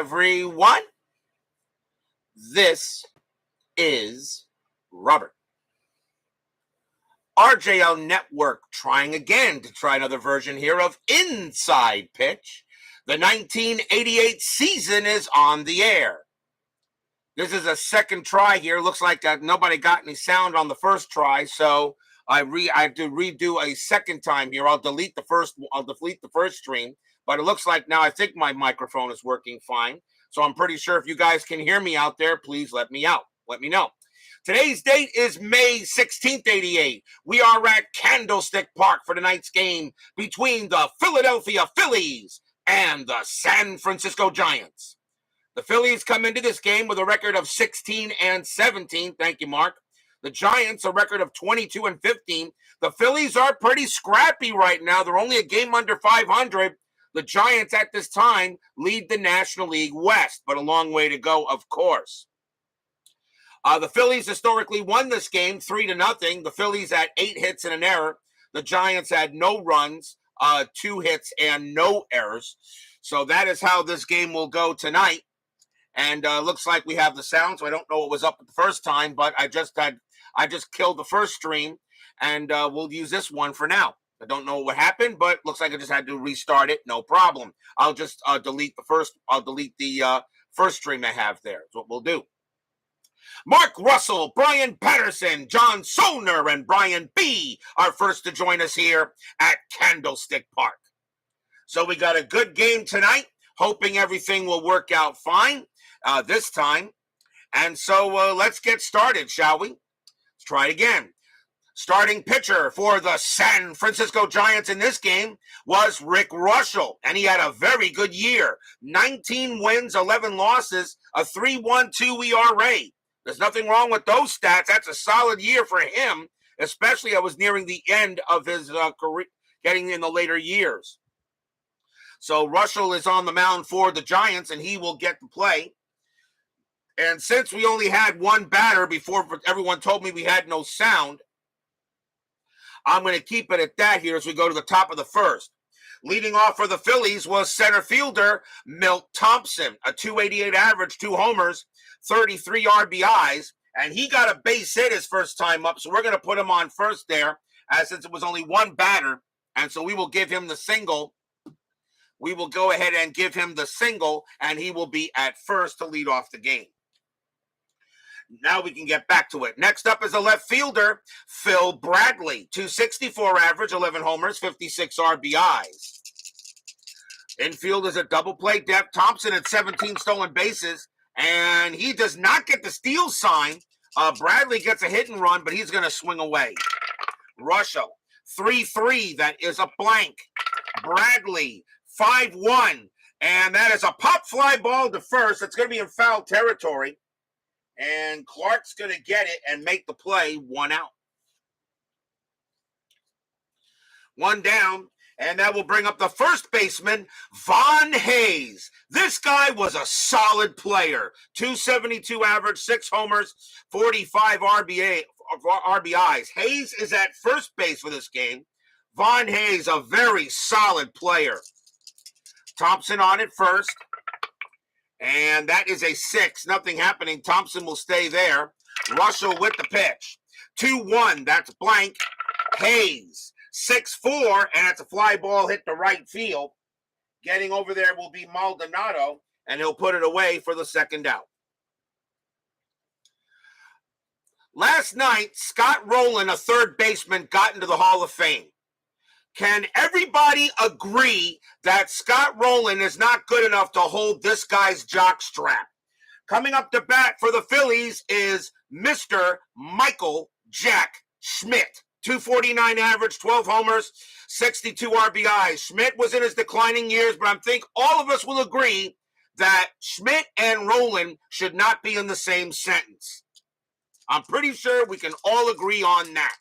everyone. This is Robert. RJO Network trying again to try another version here of Inside Pitch. The 1988 season is on the air. This is a second try here. Looks like nobody got any sound on the first try, so I have to redo a second time here. I'll delete the first stream, but it looks like now I think my microphone is working fine. So I'm pretty sure if you guys can hear me out there, please let me know. Today's date is May 16th, 88. We are at Candlestick Park for tonight's game between the Philadelphia Phillies and the San Francisco Giants. The Phillies come into this game with a record of 16-17. Thank you, Mark. The Giants, a record of 22-15. The Phillies are pretty scrappy right now. They're only a game under 500. The Giants at this time lead the National League West, but a long way to go, of course. The Phillies historically won this game 3-0. The Phillies had 8 hits and an error. The Giants had no runs, 2 hits and no errors. So that is how this game will go tonight. And looks like we have the sound, so I don't know what was up the first time, but I just killed the first stream, and we'll use this one for now. I don't know what happened, but looks like I just had to restart it. No problem. I'll just delete the first stream I have there. That's what we'll do. Mark Russell, Brian Patterson, John Soner, and Brian B. are first to join us here at Candlestick Park. So we got a good game tonight, hoping everything will work out fine this time. And so let's get started, shall we? Let's try it again. Starting pitcher for the San Francisco Giants in this game was Rick Russell, and he had a very good year. 19 wins, 11 losses, a 3.12 ERA. There's nothing wrong with those stats. That's a solid year for him, especially I was nearing the end of his career, getting in the later years. So Russell is on the mound for the Giants, and he will get to play. And since we only had one batter before everyone told me we had no sound, I'm going to keep it at that here as we go to the top of the first. Leading off for the Phillies was center fielder Milt Thompson, a .288 average, 2 homers, 33 RBIs, and he got a base hit his first time up, so we're going to put him on first there, since it was only one batter, and so we will give him the single. We will go ahead and give him the single, and he will be at first to lead off the game. Now we can get back to it. Next up is a left fielder, Phil Bradley, .264 average, 11 homers, 56 RBIs. Infield is a double play depth. Thompson had 17 stolen bases, and he does not get the steal sign. Bradley gets a hit and run, but he's going to swing away. Russell, 3-3, that is a blank. Bradley, 5-1, and that is a pop fly ball to first. It's going to be in foul territory. And Clark's going to get it and make the play, 1 out. 1 down, and that will bring up the first baseman, Von Hayes. This guy was a solid player. .272 average, 6 homers, 45 RBIs. Hayes is at first base for this game. Von Hayes, a very solid player. Thompson on it first. And that is a 6. Nothing happening. Thompson will stay there. Russell with the pitch. 2-1. That's blank. Hayes. 6-4. And it's a fly ball hit the right field. Getting over there will be Maldonado. And he'll put it away for the second out. Last night, Scott Rowland, a third baseman, got into the Hall of Fame. Can everybody agree that Scott Rowland is not good enough to hold this guy's jockstrap? Coming up to bat for the Phillies is Mr. Michael Jack Schmidt. .249 average, 12 homers, 62 RBIs. Schmidt was in his declining years, but I think all of us will agree that Schmidt and Rowland should not be in the same sentence. I'm pretty sure we can all agree on that.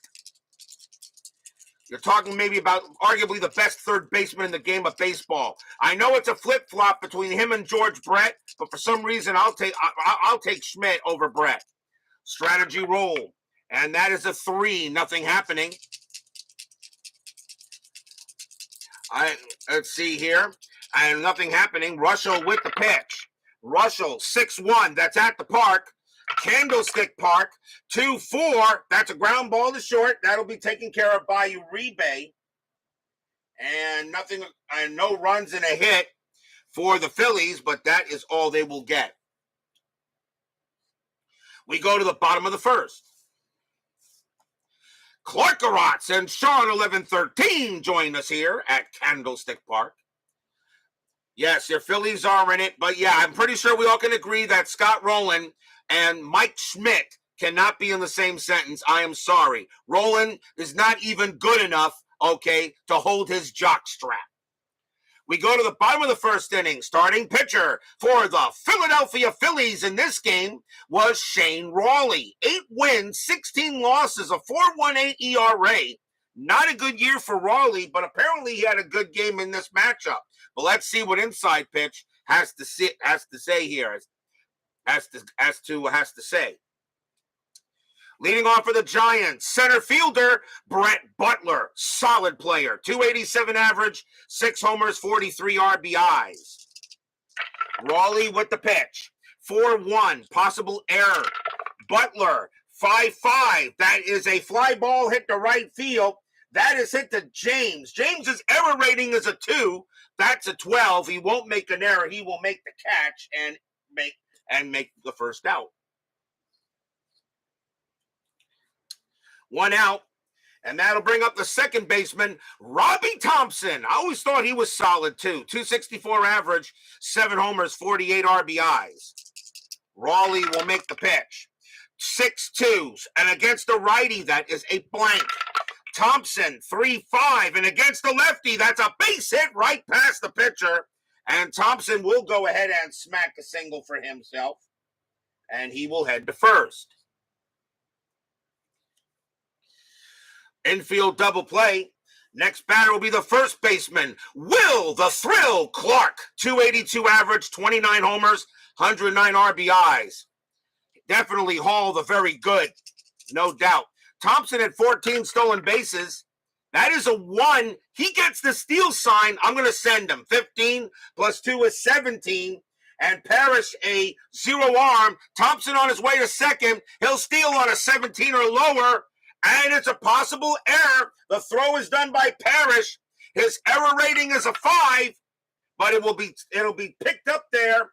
You're talking maybe about arguably the best third baseman in the game of baseball. I know it's a flip-flop between him and George Brett, but for some reason I'll take Schmidt over Brett. Strategy roll. And that is a 3. Nothing happening. Let's see here. And nothing happening. Russell with the pitch. Russell, 6-1. That's at the park. Candlestick Park, 2-4. That's a ground ball to short. That'll be taken care of by Uribe. And nothing, and no runs and a hit for the Phillies, but that is all they will get. We go to the bottom of the first. Clark Garotz and Sean 1113 join us here at Candlestick Park. Yes, your Phillies are in it, but yeah, I'm pretty sure we all can agree that Scott Rowland and Mike Schmidt cannot be in the same sentence. I am sorry. Rowland is not even good enough, okay, to hold his jockstrap. We go to the bottom of the first inning. Starting pitcher for the Philadelphia Phillies in this game was Shane Rawley. 8 wins, 16 losses, a 4.18 ERA. Not a good year for Rawley, but apparently he had a good game in this matchup. But let's see what Inside Pitch has to say here. Has to say. Leading off for the Giants, center fielder Brett Butler, solid player, 287 average, 6 homers, 43 RBIs. Rawley with the pitch, 4-1, possible error. Butler, 5-5, that is a fly ball hit to right field. That is hit to James. James's error rating is a 2. That's a 12. He won't make an error. He will make the catch and make the first out. 1 out, and that'll bring up the second baseman, Robbie Thompson. I always thought he was solid, too. 264 average, 7 homers, 48 RBIs. Rawley will make the pitch. 6-2, and against the righty, that is a blank. Thompson, 3-5, and against the lefty, that's a base hit right past the pitcher. And Thompson will go ahead and smack a single for himself, and he will head to first. Infield double play. Next batter will be the first baseman, Will the Thrill Clark. 282 average, 29 homers, 109 RBIs. Definitely Hall the very good, no doubt. Thompson had 14 stolen bases. That is a 1. He gets the steal sign. I'm going to send him. 15 plus 2 is 17. And Parrish a 0 arm. Thompson on his way to second. He'll steal on a 17 or lower. And it's a possible error. The throw is done by Parrish. His error rating is a 5, but it'll be picked up there.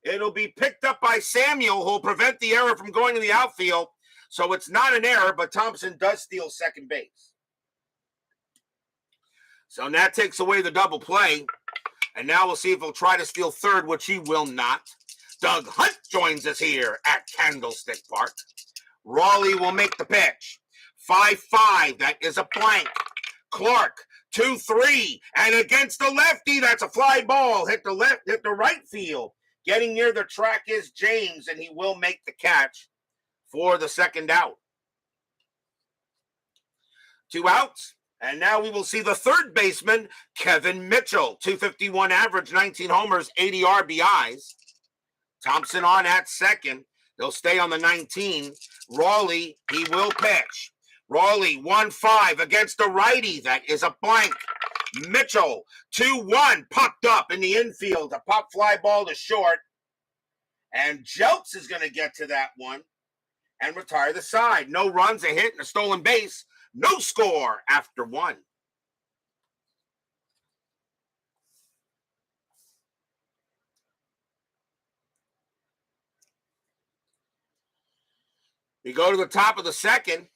It'll be picked up by Samuel, who will prevent the error from going to the outfield. So it's not an error, but Thompson does steal second base. So that takes away the double play. And now we'll see if he'll try to steal third, which he will not. Doug Hunt joins us here at Candlestick Park. Rawley will make the pitch. 5-5, that is a blank. Clark, 2-3, and against the lefty, that's a fly ball. Hit the right field. Getting near the track is James, and he will make the catch for the second out. 2 outs, and now we will see the third baseman, Kevin Mitchell. 251 average, 19 homers, 80 RBIs. Thompson on at second. He'll stay on the 19. Rawley, he will pitch. Rawley, 1-5 against the righty. That is a blank. Mitchell, 2-1, popped up in the infield. A pop fly ball to short. And Jelks is going to get to that one and retire the side. No runs, a hit, and a stolen base. No score after 1. We go to the top of the second.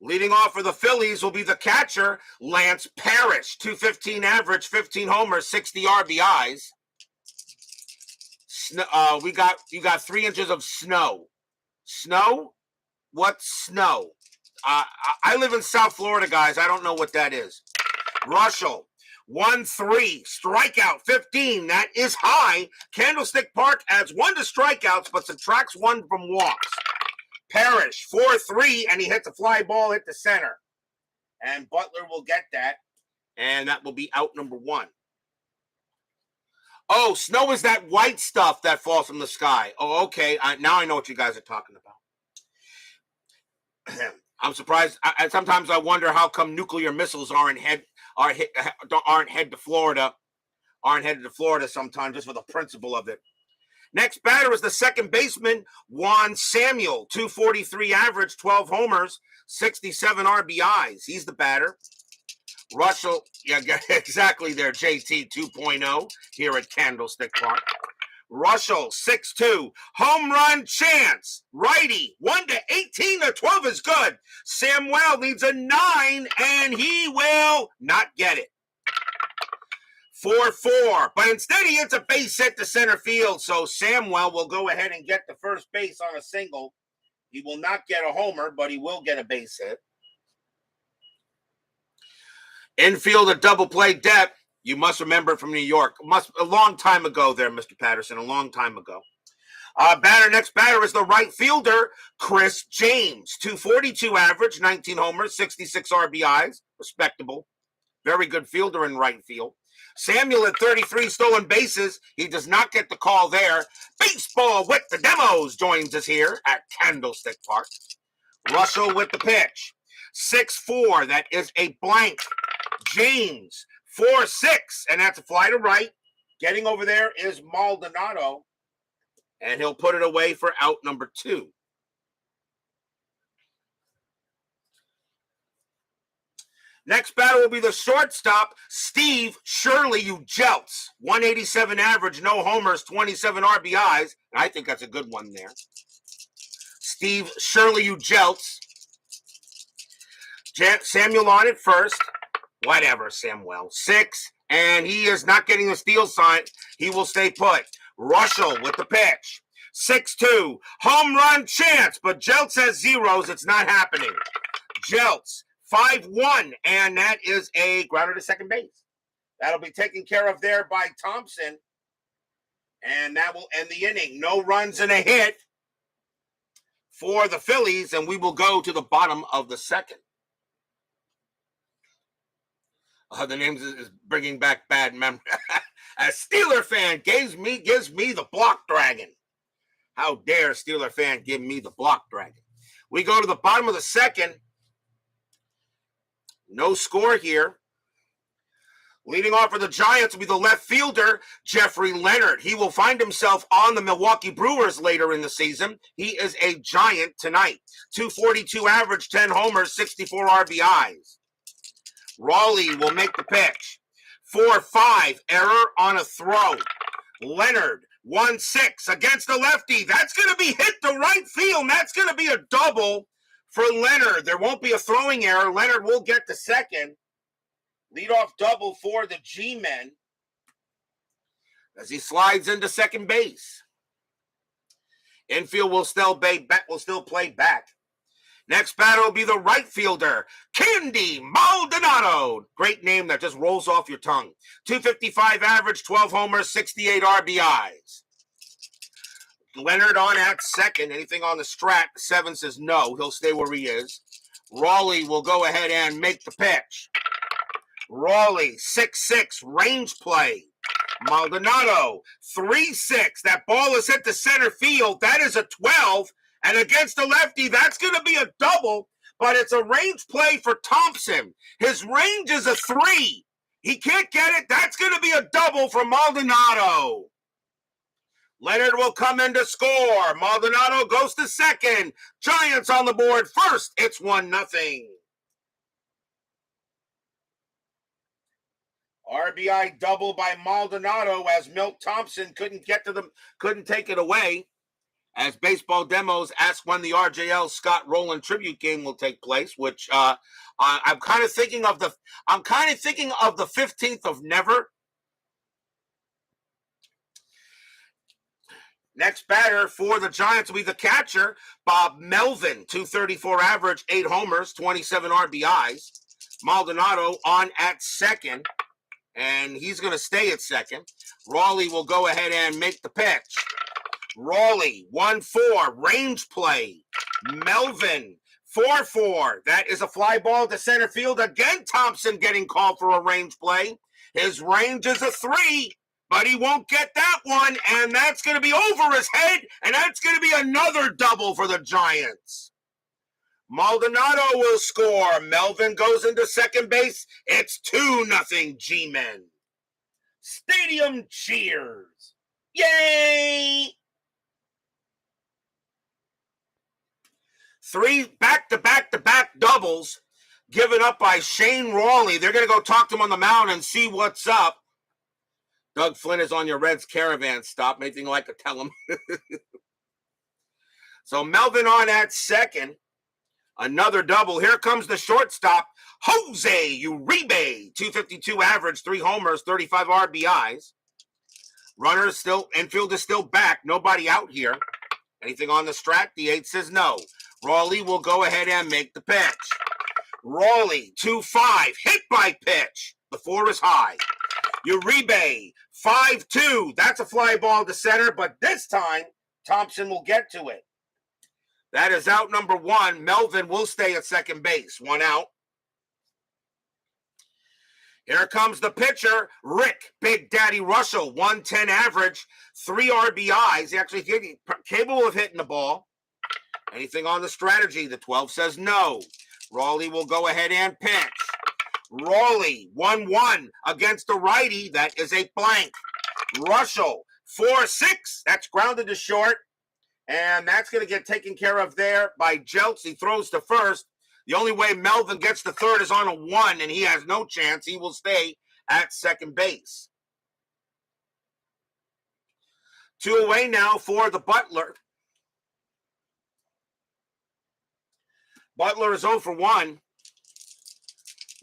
Leading off for the Phillies will be the catcher, Lance Parrish. 215 average, 15 homers, 60 RBIs. You got 3 inches of snow. Snow? What's snow? I live in South Florida, guys. I don't know what that is. Russell, 1-3, strikeout 15. That is high. Candlestick Park adds 1 to strikeouts, but subtracts 1 from walks. Parrish, 4-3, and he hits a fly ball, hit the center. And Butler will get that, and that will be out number 1. Oh, snow is that white stuff that falls from the sky. Oh, okay. Now I know what you guys are talking about. I'm surprised. Sometimes I wonder how come nuclear missiles aren't head to Florida aren't headed to Florida sometime just for the principle of it. Next batter is the second baseman, Juan Samuel, 243 average, 12 homers, 67 RBIs. He's the batter. Russell, yeah, exactly there, JT 2.0 here at Candlestick Park. Russell, 6'2", home run chance, righty, 1-18 to 12 is good. Samuel needs a 9, and he will not get it. 4-4, but instead he hits a base hit to center field, so Samuel will go ahead and get the first base on a single. He will not get a homer, but he will get a base hit. Infield a double play depth. You must remember it from New York. A long time ago there, Mr. Patterson, a long time ago. Next batter is the right fielder, Chris James. 242 average, 19 homers, 66 RBIs. Respectable. Very good fielder in right field. Samuel at 33 stolen bases. He does not get the call there. Baseball with the demos joins us here at Candlestick Park. Russell with the pitch. 6-4. That is a blank. James, 4-6. And that's a fly to right. Getting over there is Maldonado. And he'll put it away for out number 2. Next batter will be the shortstop, Steve Shirley Ujelts. 187 average, no homers, 27 RBIs. And I think that's a good one there. Steve Shirley Ujelts. Samuel on it first. Whatever, Samuel. 6, and he is not getting the steal sign. He will stay put. Russell with the pitch. 6-2. Home run chance, but Jelts has zeros. It's not happening. Jelts, 5-1, and that is a grounder to second base. That'll be taken care of there by Thompson, and that will end the inning. No runs and a hit for the Phillies, and we will go to the bottom of the second. The names is bringing back bad memory. A Steeler fan gives me the block dragon. How dare a Steeler fan give me the block dragon? We go to the bottom of the second. No score here. Leading off for the Giants will be the left fielder, Jeffrey Leonard. He will find himself on the Milwaukee Brewers later in the season. He is a Giant tonight. 242 average, 10 homers, 64 RBIs. Rawley will make the pitch. 4-5, error on a throw. Leonard, 1-6 against the lefty. That's going to be hit to right field, and that's going to be a double for Leonard. There won't be a throwing error. Leonard will get to second. Leadoff double for the G-men as he slides into second base. Infield will still play back. Next batter will be the right fielder, Candy Maldonado. Great name that just rolls off your tongue. 255 average, 12 homers, 68 RBIs. Leonard on at second. Anything on the strat? 7 says no. He'll stay where he is. Rawley will go ahead and make the pitch. Rawley, 6-6, range play. Maldonado, 3-6. That ball is hit to center field. That is a 12. And against the lefty, that's going to be a double, but it's a range play for Thompson. His range is a 3. He can't get it. That's going to be a double for Maldonado. Leonard will come in to score. Maldonado goes to second. Giants on the board first. It's 1-0. RBI double by Maldonado as Milt Thompson couldn't take it away. As Baseball Demos ask when the RJL Scott Rowland tribute game will take place, which I'm kind of thinking of the 15th of never. Next batter for the Giants will be the catcher, Bob Melvin, 234 average, 8 homers, 27 RBIs. Maldonado on at second, and he's going to stay at second. Rawley will go ahead and make the pitch. Rawley, 1-4, range play. Melvin, 4-4. That is a fly ball to center field. Again, Thompson getting called for a range play. His range is a 3, but he won't get that one, and that's going to be over his head, and that's going to be another double for the Giants. Maldonado will score. Melvin goes into second base. It's 2-0 G-Men. Stadium cheers. Yay! 3 back-to-back-to-back doubles given up by Shane Rawley. They're going to go talk to him on the mound and see what's up. Doug Flynn is on your Reds caravan stop. Anything like to tell him. So Melvin on at second. Another double. Here comes the shortstop, Jose Uribe. 252 average, 3 homers, 35 RBIs. Runners still, infield is still back. Nobody out here. Anything on the strat? The 8 says no. Rawley will go ahead and make the pitch. Rawley, 2-5, hit by pitch. The 4 is high. Uribe, 5-2. That's a fly ball to center, but this time, Thompson will get to it. That is out number 1. Melvin will stay at second base. 1 out. Here comes the pitcher, Rick Big Daddy Russell. 110 average, 3 RBIs. He actually capable of hitting the ball. Anything on the strategy? The 12 says no. Rawley will go ahead and pitch. Rawley, 1-1 against the righty. That is a blank. Russell, 4-6. That's grounded to short. And that's going to get taken care of there by Jeltz. He throws to first. The only way Melvin gets to third is on a 1, and he has no chance. He will stay at second base. 2 away now for the Butler. Butler is 0 for 1.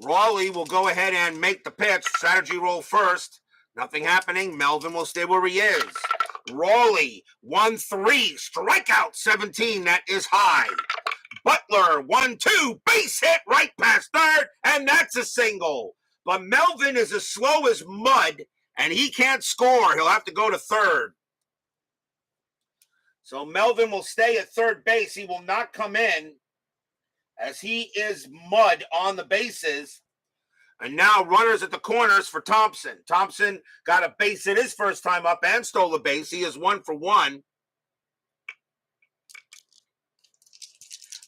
Rawley will go ahead and make the pitch. Strategy roll first. Nothing happening. Melvin will stay where he is. Rawley, 1-3. Strikeout 17. That is high. Butler, 1-2. Base hit right past third. And that's a single. But Melvin is as slow as mud. And he can't score. He'll have to go to third. So Melvin will stay at third base. He will not come in, as he is mud on the bases. And now runners at the corners for Thompson. Thompson got a base hit his first time up and stole a base. He is 1 for 1.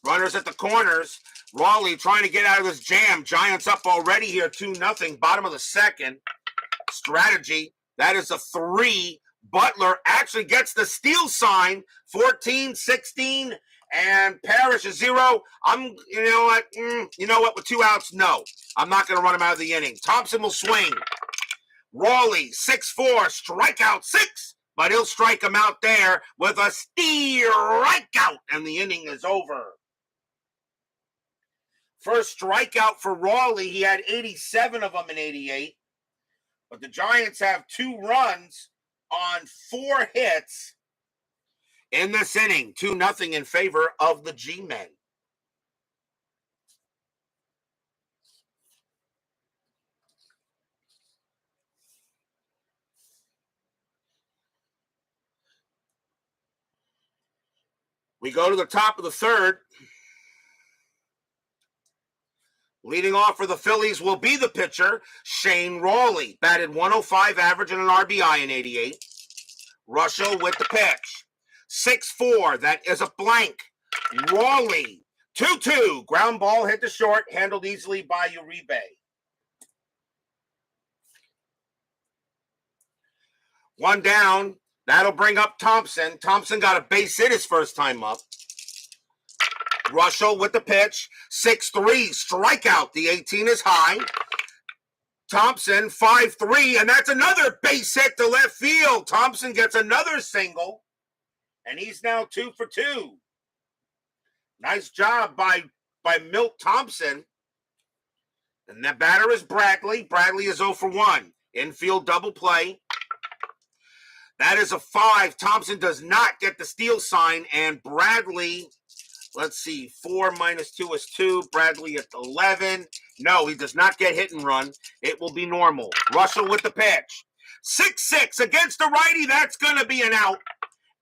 Runners at the corners. Rawley trying to get out of this jam. Giants up already here, 2-0. Bottom of the second. Strategy. That is a 3. Butler actually gets the steal sign. 14-16. And Parrish is 0. You know what? With 2 outs, no. I'm not going to run him out of the inning. Thompson will swing. Rawley, 6-4, strikeout 6. But he'll strike him out there with a strikeout. And the inning is over. First strikeout for Rawley. He had 87 of them in 88. But the Giants have 2 runs on 4 hits in this inning. 2-0 in favor of the G-Men. We go to the top of the third. Leading off for the Phillies will be the pitcher, Shane Rawley. Batted 105 average and an RBI in 88. Russell with the pitch. 6-4, that is a blank. Rawley, 2-2. Ground ball hit to short, handled easily by Uribe. 1 down. That'll bring up Thompson. Thompson got a base hit his first time up. Russell with the pitch. 6-3, strikeout. The 18 is high. Thompson, 5-3, and that's another base hit to left field. Thompson gets another single, and he's now 2 for 2. Nice job by Milt Thompson. And that batter is Bradley. Bradley is 0 for 1. Infield double play. That is a 5. Thompson does not get the steal sign, and Bradley, let's see, 4 minus 2 is 2. Bradley at 11. No, he does not get hit and run. It will be normal. Russell with the pitch. 6-6 against the righty. That's going to be an out.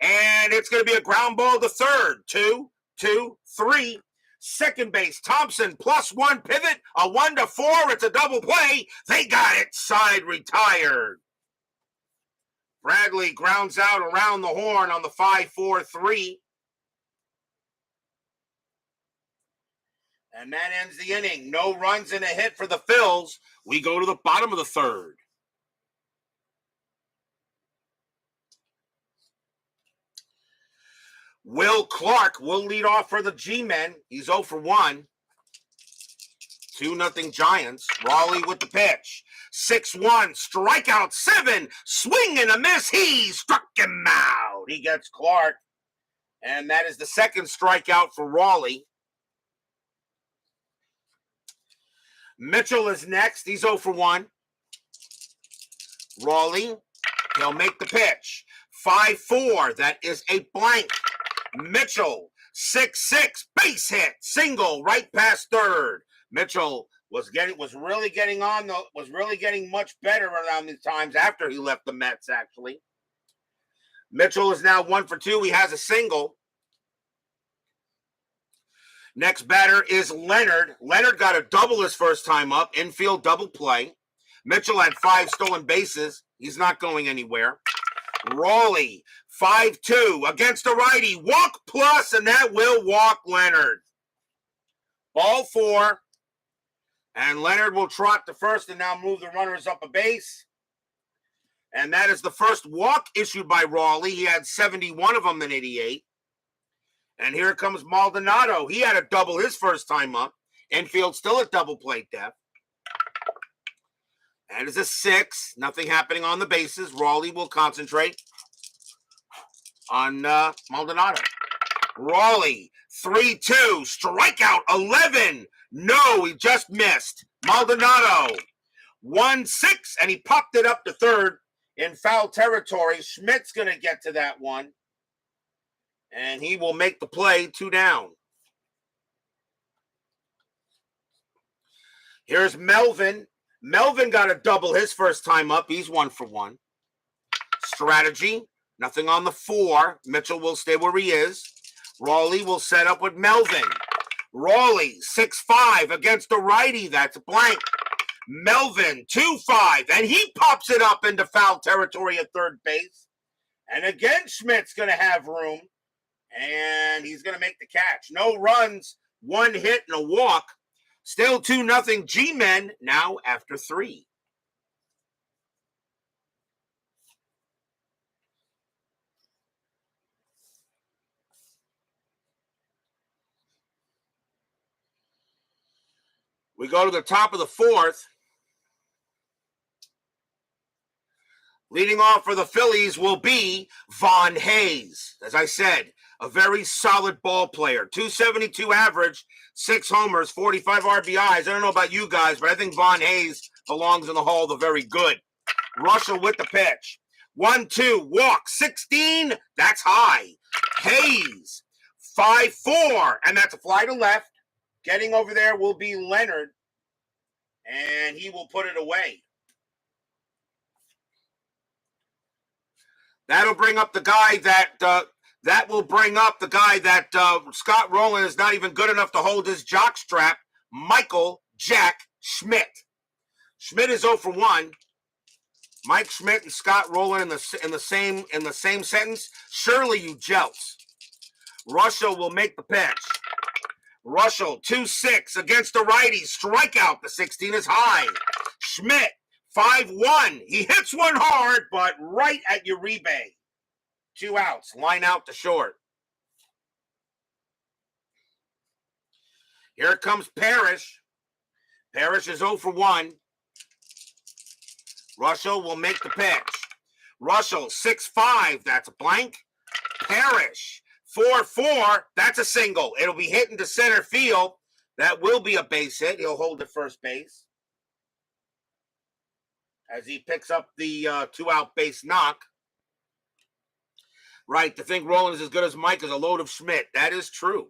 And it's going to be a ground ball to third. 2-2-3. Second base, Thompson, +1 pivot. A 1-4. It's a double play. They got it. Side retired. Bradley grounds out around the horn on the 5-4-3. And that ends the inning. No runs and a hit for the Phils. We go to the bottom of the third. Will Clark will lead off for the G-Men. He's 0 for 1. 2-0 Giants. Rawley with the pitch. 6-1, strikeout 7, swing and a miss. He struck him out. He gets Clark. And that is the second strikeout for Rawley. Mitchell is next. He's 0 for 1. Rawley, he'll make the pitch. 5-4, that is a blank. Mitchell, 6-6, base hit, single, right past third. Mitchell was really getting much better around these times after he left the Mets, actually. Mitchell is now 1 for 2. He has a single. Next batter is Leonard. Leonard got a double his first time up, infield double play. Mitchell had 5 stolen bases. He's not going anywhere. Rawley, 5-2 against a righty. Walk plus, and that will walk Leonard. Ball 4. And Leonard will trot to first and now move the runners up a base. And that is the first walk issued by Rawley. He had 71 of them in 88. And here comes Maldonado. He had a double his first time up. Infield still at double play depth. That is a 6. Nothing happening on the bases. Rawley will concentrate on Maldonado. Rawley, 3-2, strikeout 11. No, he just missed. Maldonado, 1-6, and he popped it up to third in foul territory. Schmidt's going to get to that one, and he will make the play, 2 down. Here's Melvin. Melvin got a double his first time up. He's 1 for 1. Strategy, nothing on the 4. Mitchell will stay where he is. Rawley will set up with Melvin. Rawley, 6-5 against a righty. That's a blank. Melvin, 2-5, and he pops it up into foul territory at third base. And again, Schmidt's going to have room, and he's going to make the catch. No runs, 1 hit, and a walk. Still 2-0 G-Men now after 3. We go to the top of the 4th. Leading off for the Phillies will be Von Hayes. As I said, a very solid ball player. 272 average, 6 homers, 45 RBIs. I don't know about you guys, but I think Von Hayes belongs in the Hall of the Very Good. Russell with the pitch. 1-2, walk, 16. That's high. Hayes, 5-4, and that's a fly to left. Getting over there will be Leonard, and he will put it away. That'll bring up the guy that Scott Rowland is not even good enough to hold his jockstrap, Michael Jack Schmidt. Schmidt is 0 for 1. Mike Schmidt and Scott Rowland in the same sentence. Surely you jelts. Russell will make the pitch. Russell, 2-6 against the righty. Strikeout. The 16 is high. Schmidt, 5-1. He hits one hard, but right at Uribe. 2 outs. Line out to short. Here comes Parrish. Parrish is 0 for 1. Russell will make the pitch. Russell, 6-5. That's a blank. Parrish, 4-4. That's a single. It'll be hit into center field. That will be a base hit. He'll hold at first base as he picks up the 2-out base knock. Right, to think Rowland is as good as Mike is a load of Schmidt. That is true.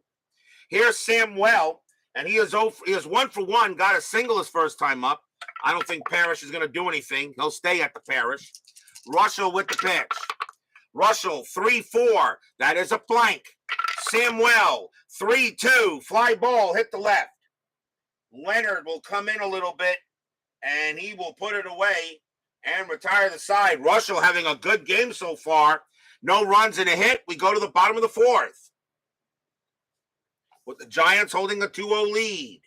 Here's Samuel, and he is 1 for 1. Got a single his first time up. I don't think Parrish is going to do anything. He'll stay at the Parrish. Russell with the pitch. Russell, 3-4. That is a blank. Samuel, 3-2. Fly ball, hit the left. Leonard will come in a little bit, and he will put it away and retire the side. Russell having a good game so far. No runs and a hit. We go to the bottom of the 4th, with the Giants holding a 2-0 lead.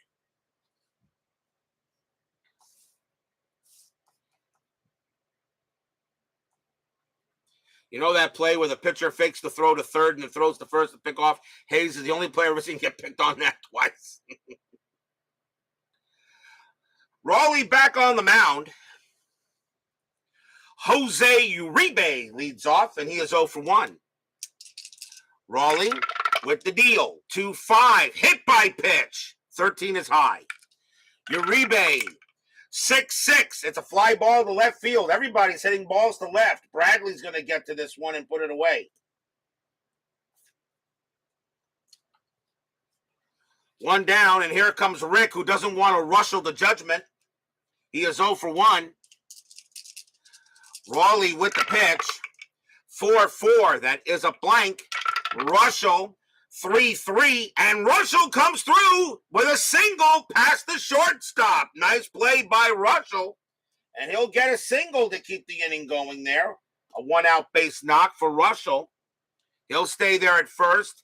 You know that play where the pitcher fakes the throw to third and then throws to first to pick off? Hayes is the only player I've ever seen get picked on that twice. Rawley back on the mound. Jose Uribe leads off, and he is 0 for 1. Rawley with the deal. 2-5. Hit by pitch. 13 is high. Uribe. 6-6. It's a fly ball to left field. Everybody's hitting balls to left. Bradley's going to get to this one and put it away. One down, and here comes Rick, who doesn't want to rustle the judgment. He is 0 for 1. Rawley with the pitch. 4-4. That is a blank. Russell. 3-3, and Russell comes through with a single past the shortstop. Nice play by Russell, and he'll get a single to keep the inning going there. A one-out base knock for Russell. He'll stay there at first.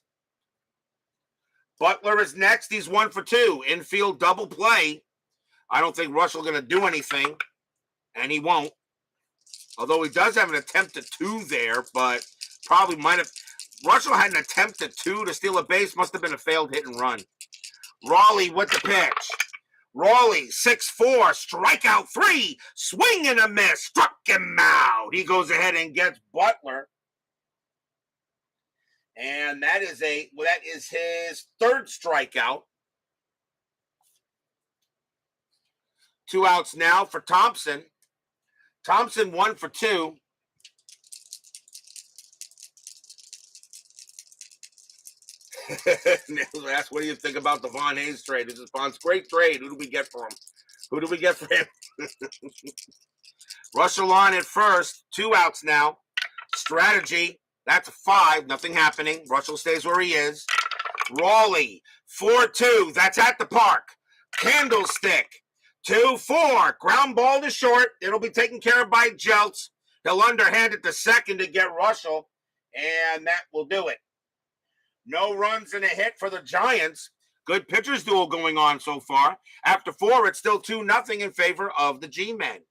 Butler is next. He's 1 for 2. Infield double play. I don't think Russell's going to do anything, and he won't. Although he does have an attempt at 2 there, but probably might have. Russell had an attempt at 2 to steal a base. Must have been a failed hit and run. Rawley with the pitch. Rawley, 6-4, strikeout 3, swing and a miss, struck him out. He goes ahead and gets Butler. And that is his 3rd strikeout. 2 outs now for Thompson. Thompson 1 for 2. That's what do you think about the Von Hayes trade? This is Von's great trade. Who do we get for him? Russell on at first. 2 outs now. Strategy. That's a 5. Nothing happening. Russell stays where he is. Rawley. 4-2. That's at the park. Candlestick. 2-4. Ground ball to short. It'll be taken care of by Jeltz. He'll underhand it to second to get Russell. And that will do it. No runs and a hit for the Giants. Good pitchers duel going on so far. After 4, it's still 2-0 in favor of the G-Men.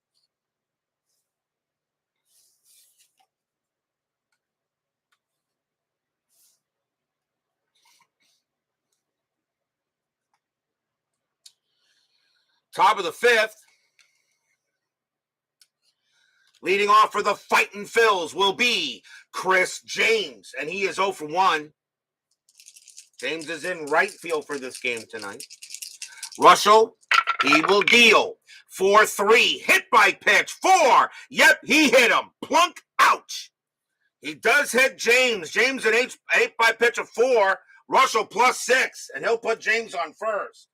Top of the 5th. Leading off for the Fightin' Phils will be Chris James, and he is 0 for 1. James is in right field for this game tonight. Russell, he will deal. 4-3, hit by pitch. 4, yep, he hit him. Plunk, ouch. He does hit James. James an 8 by pitch of 4. Russell +6, and he'll put James on first.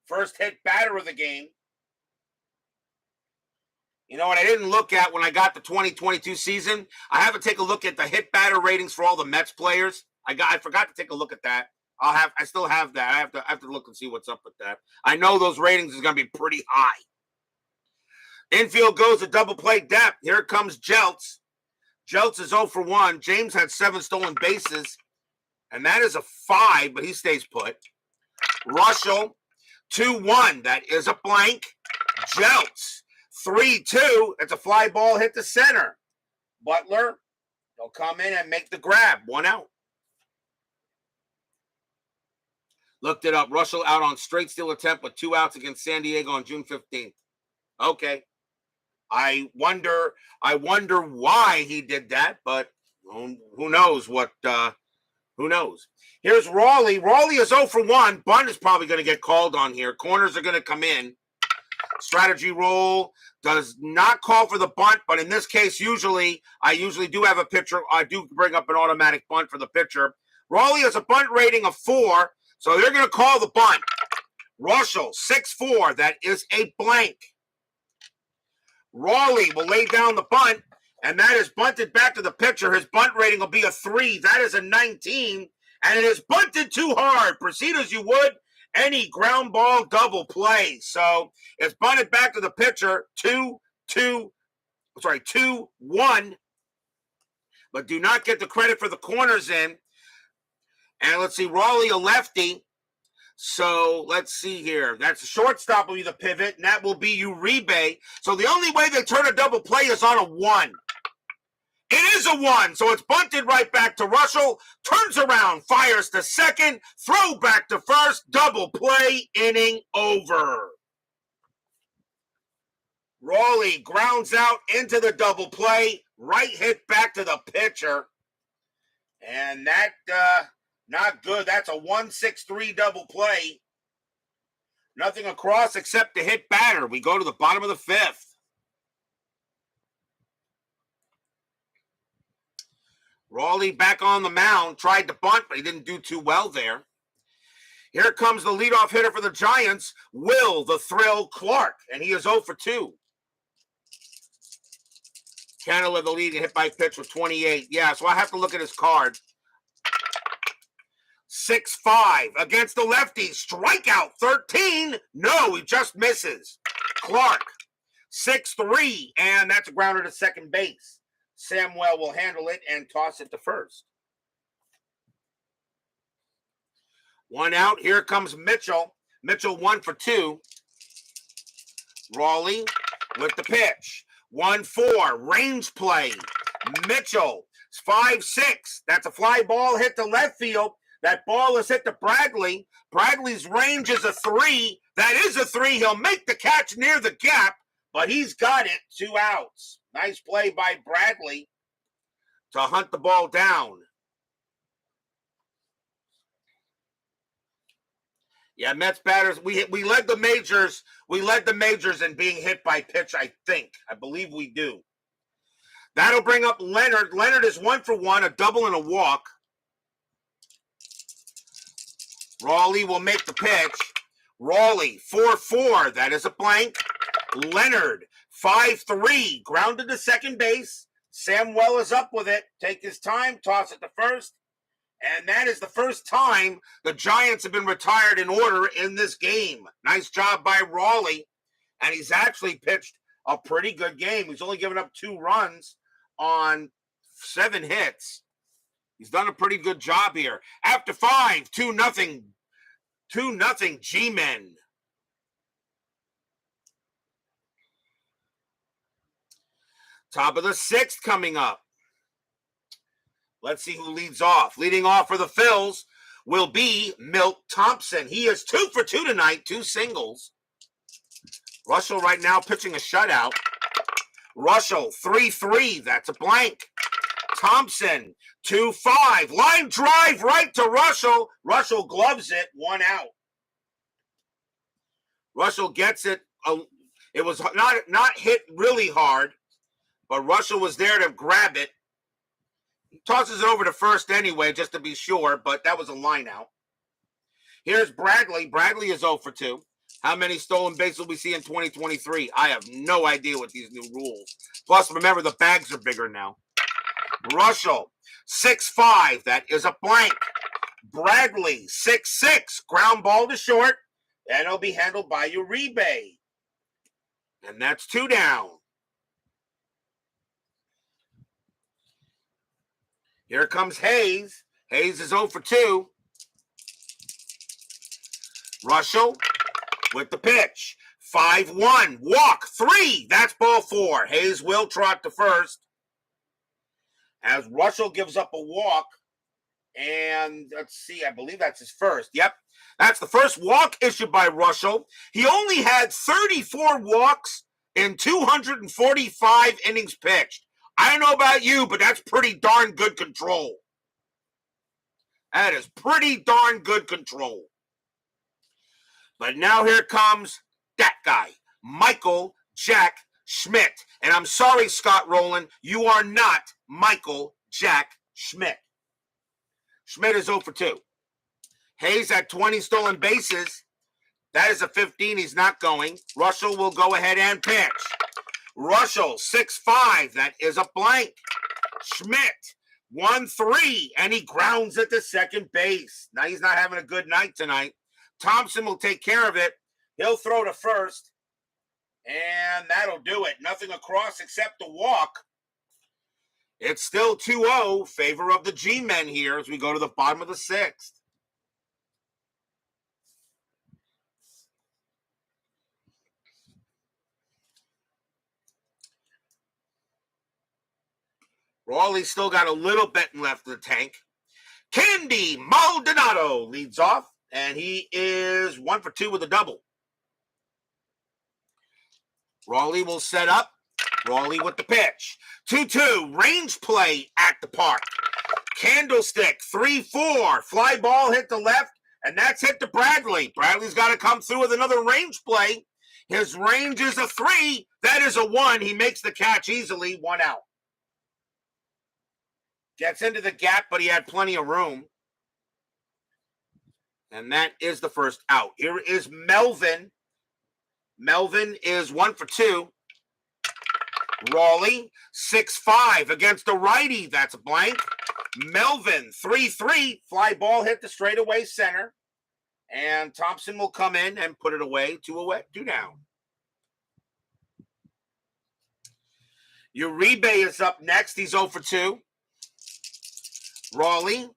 First hit batter of the game. You know what I didn't look at when I got the 2022 season? I have to take a look at the hit batter ratings for all the Mets players. I forgot to take a look at that. I still have that. I have to look and see what's up with that. I know those ratings is going to be pretty high. Infield goes to double play depth. Here comes Jeltz. Jeltz is 0 for 1. James had 7 stolen bases, and that is a 5, but he stays put. Russell, 2-1. That is a blank. Jeltz, 3-2. It's a fly ball hit to center. Butler, he'll come in and make the grab. 1 out. Looked it up. Russell out on straight steal attempt with 2 outs against San Diego on June 15th. Okay. I wonder why he did that, but who knows what who knows. Here's Rawley. Rawley is 0 for 1. Bunt is probably going to get called on here. Corners are going to come in. Strategy roll does not call for the bunt, but in this case, I usually do have a pitcher. I do bring up an automatic bunt for the pitcher. Rawley has a bunt rating of 4. So they're going to call the bunt. Russell, 6-4. That is a blank. Rawley will lay down the bunt, and that is bunted back to the pitcher. His bunt rating will be a 3. That is a 19, and it is bunted too hard. Proceed as you would any ground ball double play. So it's bunted back to the pitcher, 2-1. But do not get the credit for the corners in. And let's see, Rawley a lefty. So let's see here. That's the shortstop will be the pivot, and that will be Uribe. So the only way they turn a double play is on a 1. It is a 1, so it's bunted right back to Russell. Turns around, fires to second, throw back to first, double play, inning over. Rawley grounds out into the double play, right hit back to the pitcher. And that, not good. That's a 1-6-3 double play. Nothing across except the hit batter. We go to the bottom of the 5th. Rawley back on the mound, tried to bunt, but he didn't do too well there. Here comes the leadoff hitter for the Giants, Will the Thrill Clark, and he is 0 for 2. Canada the lead hit by pitch with 28. Yeah, so I have to look at his card. 6-5 against the lefty. Strikeout 13. No, he just misses. Clark, 6-3, and that's a grounder to second base. Samuel will handle it and toss it to first. 1 out. Here comes Mitchell. Mitchell 1 for 2. Rawley with the pitch. 1-4. Range play. Mitchell. 5-6. That's a fly ball hit to left field. That ball is hit to Bradley. Bradley's range is a 3. That is a 3. He'll make the catch near the gap, but he's got it. 2 outs. Nice play by Bradley to hunt the ball down. Yeah, Mets batters, we led the majors. We led the majors in being hit by pitch, I think. I believe we do. That'll bring up Leonard. Leonard is 1 for 1, a double and a walk. Rawley will make the pitch. Rawley, 4-4. That is a blank. Leonard, 5-3. Grounded to second base. Samuel is up with it. Take his time. Toss it to first. And that is the first time the Giants have been retired in order in this game. Nice job by Rawley. And he's actually pitched a pretty good game. He's only given up 2 runs on 7 hits. He's done a pretty good job here. After 5, 2-0. 2-0 G-Men. Top of the 6th coming up. Let's see who leads off. Leading off for the Phillies will be Milt Thompson. He is 2 for 2 tonight, 2 singles. Russell right now pitching a shutout. Russell, 3-3. That's a blank. Thompson, 2-5. Line drive right to Russell. Russell gloves it. 1 out. Russell gets it. It was not hit really hard, but Russell was there to grab it. He tosses it over to first anyway, just to be sure, but that was a line out. Here's Bradley. Bradley is 0 for 2. How many stolen bases will we see in 2023? I have no idea with these new rules. Plus, remember, the bags are bigger now. Russell, 6-5. That is a blank. Bradley, 6-6. Ground ball to short. And it'll be handled by Uribe. And that's 2 down. Here comes Hayes. Hayes is 0 for 2. Russell with the pitch. 5-1. Walk. 3. That's ball 4. Hayes will trot to first. As Russell gives up a walk. And let's see, I believe that's his first. Yep. That's the first walk issued by Russell. He only had 34 walks in 245 innings pitched. I don't know about you, but that's pretty darn good control. That is pretty darn good control. But now here comes that guy, Michael Jack Schmidt. And I'm sorry, Scott Rowland, you are not Michael Jack Schmidt. Schmidt is 0 for 2. Hayes at 20 stolen bases. That is a 15. He's not going. Russell will go ahead and pitch. Russell, 6-5. That is a blank. Schmidt, 1-3. And he grounds it to second base. Now he's not having a good night tonight. Thompson will take care of it. He'll throw to first. And that'll do it. Nothing across except a walk. It's still 2-0. Favor of the G-Men here as we go to the bottom of the 6th. Rawley still got a little bit left in the tank. Candy Maldonado leads off, and he is 1 for 2 with a double. Rawley will set up. Rawley with the pitch. 2-2, range play at the park. Candlestick, 3-4, fly ball hit the left, and that's hit to Bradley. Bradley's got to come through with another range play. His range is a 3. That is a 1. He makes the catch easily, 1 out. Gets into the gap, but he had plenty of room. And that is the first out. Here is Melvin. Melvin is 1 for 2. Rawley, 6-5 against the righty. That's a blank. Melvin, 3-3. Fly ball hit the straightaway center. And Thompson will come in and put it away. 2 down. Uribe is up next. He's 0 for 2. Rawley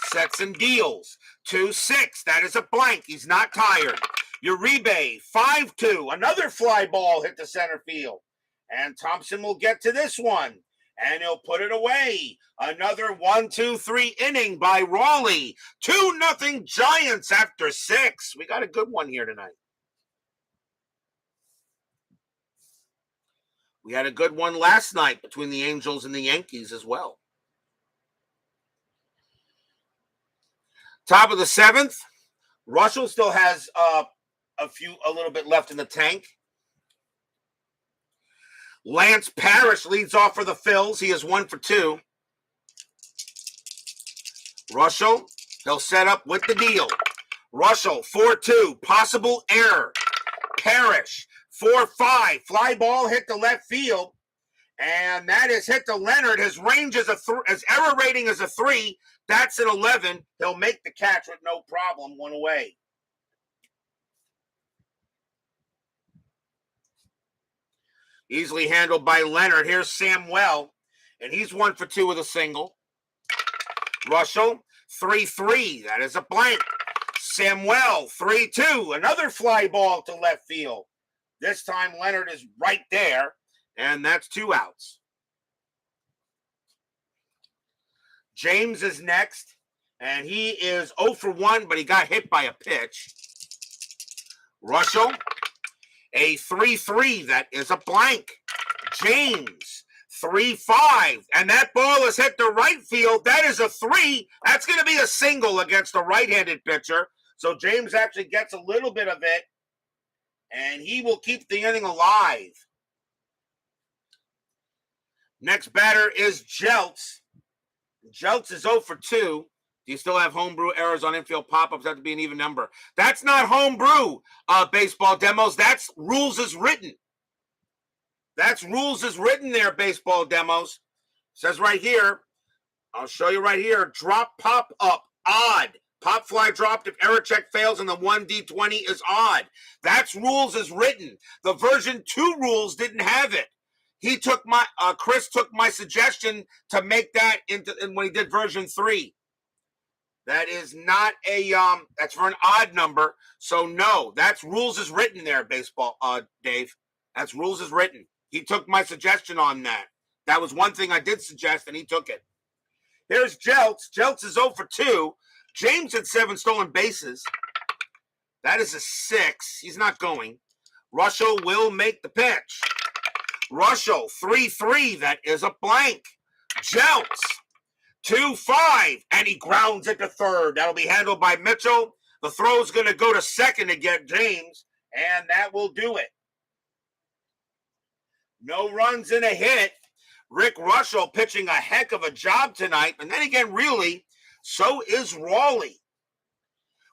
sets and deals. 2-6. That is a blank. He's not tired. Uribe, 5-2. Another fly ball hit the center field. And Thompson will get to this one. And he'll put it away. Another 1-2-3 inning by Rawley. 2-0 Giants after 6. We got a good one here tonight. We had a good one last night between the Angels and the Yankees as well. Top of the 7th. Russell still has a little bit left in the tank. Lance Parrish leads off for the Phillies. He is 1 for 2. Russell, he'll set up with the deal. Russell, 4-2, possible error. Parrish, 4-5, fly ball hit the left field. And that is hit to Leonard. His range is his error rating is a 3. That's an 11. He'll make the catch with no problem. 1 away. Easily handled by Leonard. Here's Samuel, and he's 1 for 2 with a single. Russell, 3-3. That is a blank. Samuel, 3-2. Another fly ball to left field. This time Leonard is right there, and that's 2 outs. James is next, and he is 0 for 1, but he got hit by a pitch. Russell, a 3-3. That is a blank. James, 3-5. And that ball is hit to right field. That is a 3. That's going to be a single against a right-handed pitcher. So James actually gets a little bit of it. And he will keep the inning alive. Next batter is Jeltz. Jeltz is 0 for 2. Do you still have homebrew errors on infield pop-ups? That to be an even number. That's not homebrew baseball demos. That's rules as written. That's rules as written there, baseball demos. It says right here, I'll show you right here, drop pop-up, odd. Pop fly dropped if error check fails and the 1D20 is odd. That's rules as written. The version 2 rules didn't have it. Chris took my suggestion to make that into when he did version 3. That is not that's for an odd number. So no, that's rules as written there, baseball, Dave. That's rules as written. He took my suggestion on that. That was one thing I did suggest, and he took it. Here's Jeltz. Jeltz is 0 for 2. James had 7 stolen bases. That is a 6. He's not going. Russell will make the pitch. Russell, 3-3. That is a blank. Jeltz, 2-5, and he grounds it to third. That'll be handled by Mitchell. The throw's going to go to second to get James, and that will do it. No runs and a hit. Rick Russell pitching a heck of a job tonight. And then again, really, so is Rawley.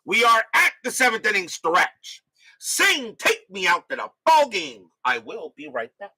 We are at the 7th inning stretch. Sing, take me out to the ball game. I will be right back.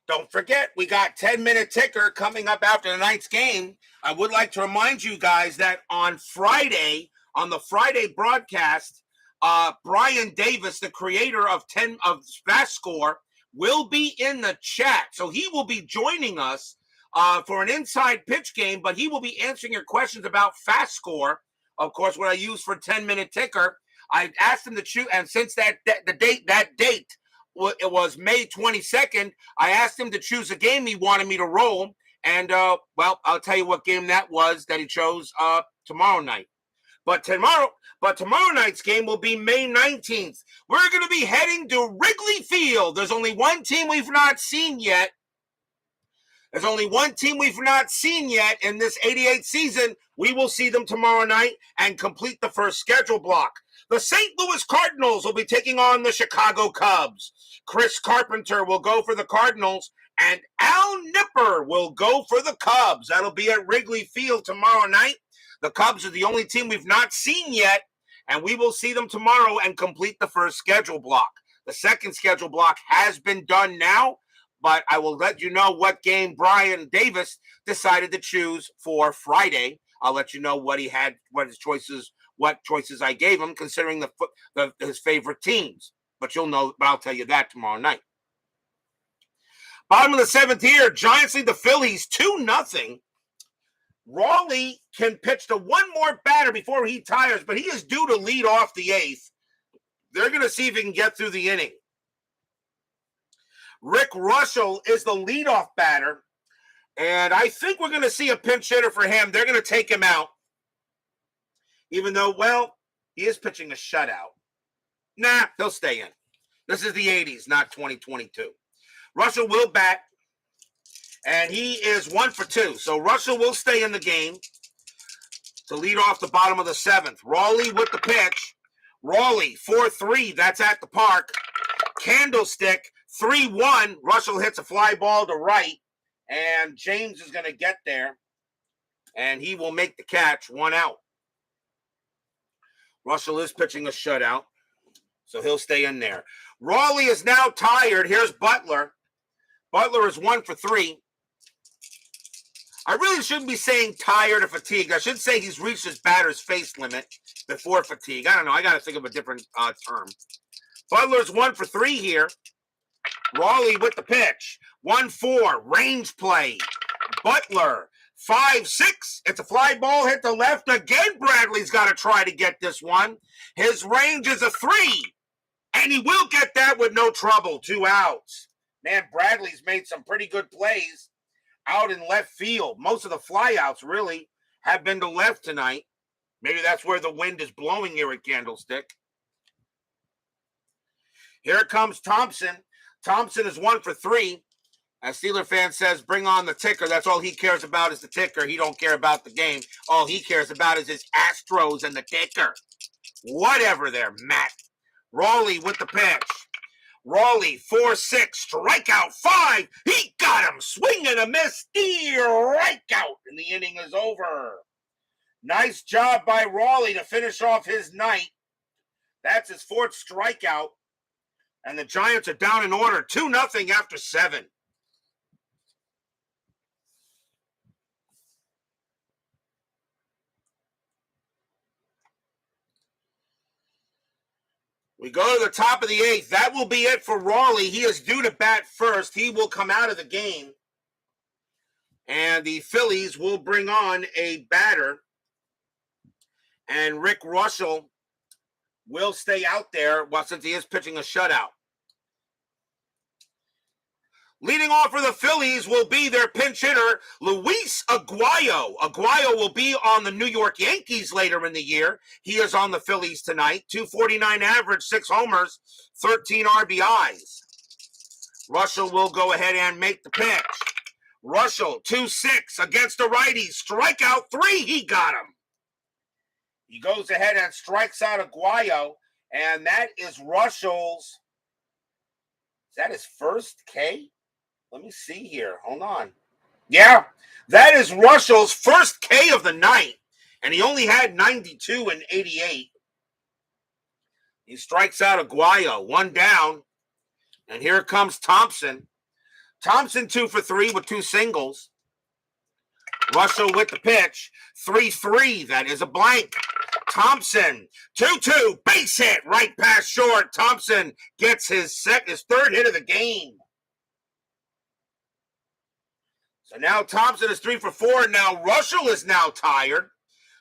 Don't forget, we got 10-minute ticker coming up after tonight's game. I would like to remind you guys that on Friday, on the Friday broadcast, Brian Davis, the creator of FastScore, will be in the chat. So he will be joining us for an inside pitch game, but he will be answering your questions about FastScore. Of course, what I use for 10-minute ticker. I asked him to choose, and since that date, it was May 22nd. I asked him to choose a game he wanted me to roll. And, well, I'll tell you what game that was that he chose tomorrow night. But tomorrow night's game will be May 19th. We're going to be heading to Wrigley Field. There's only one team we've not seen yet. There's only one team we've not seen yet in this 88 season. We will see them tomorrow night and complete the first schedule block. The St. Louis Cardinals will be taking on the Chicago Cubs. Chris Carpenter will go for the Cardinals, and Al Nipper will go for the Cubs. That'll be at Wrigley Field tomorrow night. The Cubs are the only team we've not seen yet, and we will see them tomorrow and complete the first schedule block. The second schedule block has been done now, but I will let you know what game Brian Davis decided to choose for Friday. I'll let you know what he had, what choices I gave him, considering his favorite teams. But you'll know, but I'll tell you that tomorrow night. Bottom of the seventh here, Giants lead the Phillies 2-0. Rawley can pitch to one more batter before he tires, but he is due to lead off the eighth. They're going to see if he can get through the inning. Rick Russell is the leadoff batter, and I think we're going to see a pinch hitter for him. They're going to take him out, even though, well, he is pitching a shutout. Nah, he'll stay in. This is the 80s, not 2022. Russell will bat, and he is 1 for 2. So Russell will stay in the game to lead off the bottom of the seventh. Rawley with the pitch. Rawley, 4-3. That's at the park. Candlestick, 3-1. Russell hits a fly ball to right, and James is going to get there, and he will make the catch, 1 out. Russell is pitching a shutout, so he'll stay in there. Rawley is now tired. Here's Butler. Butler is 1 for 3. I really shouldn't be saying tired or fatigued. I should say he's reached his batter's face limit before fatigue. I don't know. I got to think of a different term. Butler's 1 for 3 here. Rawley with the pitch. 1-4. Range play. Butler. 5-6. It's a fly ball hit to left. Again, Bradley's got to try to get this one. His range is a 3. And he will get that with no trouble. 2 outs. Man, Bradley's made some pretty good plays out in left field. Most of the flyouts really have been to left tonight. Maybe that's where the wind is blowing here at Candlestick. Here comes Thompson. Thompson is 1 for 3. As Steeler fan says, bring on the ticker. That's all he cares about is the ticker. He don't care about the game. All he cares about is his Astros and the ticker. Whatever there, Matt. Rawley with the pitch. Rawley, 4-6, strikeout 5. He got him. Swing and a miss. Strikeout. And the inning is over. Nice job by Rawley to finish off his night. That's his 4th strikeout. And the Giants are down in order. 2-0 after 7. We go to the top of the 8th. That will be it for Rawley. He is due to bat first. He will come out of the game. And the Phillies will bring on a batter. And Rick Russell will stay out there since he is pitching a shutout. Leading off for the Phillies will be their pinch hitter, Luis Aguayo. Aguayo will be on the New York Yankees later in the year. He is on the Phillies tonight. 249 average, 6 homers, 13 RBIs. Russell will go ahead and make the pitch. Russell, 2-6 against the righty. Strikeout 3, he got him. He goes ahead and strikes out Aguayo, and that is Russell's. Is that his first K? Let me see here. Hold on. Yeah, that is Russell's first K of the night, and he only had 92 and 88. He strikes out Aguayo, 1 down, and here comes Thompson. Thompson 2 for 3 with 2 singles. Russell with the pitch. 3-3. That is a blank. Thompson 2-2. Base hit right past short. Thompson gets his third hit of the game. So now Thompson is 3 for 4. Now Russell is now tired.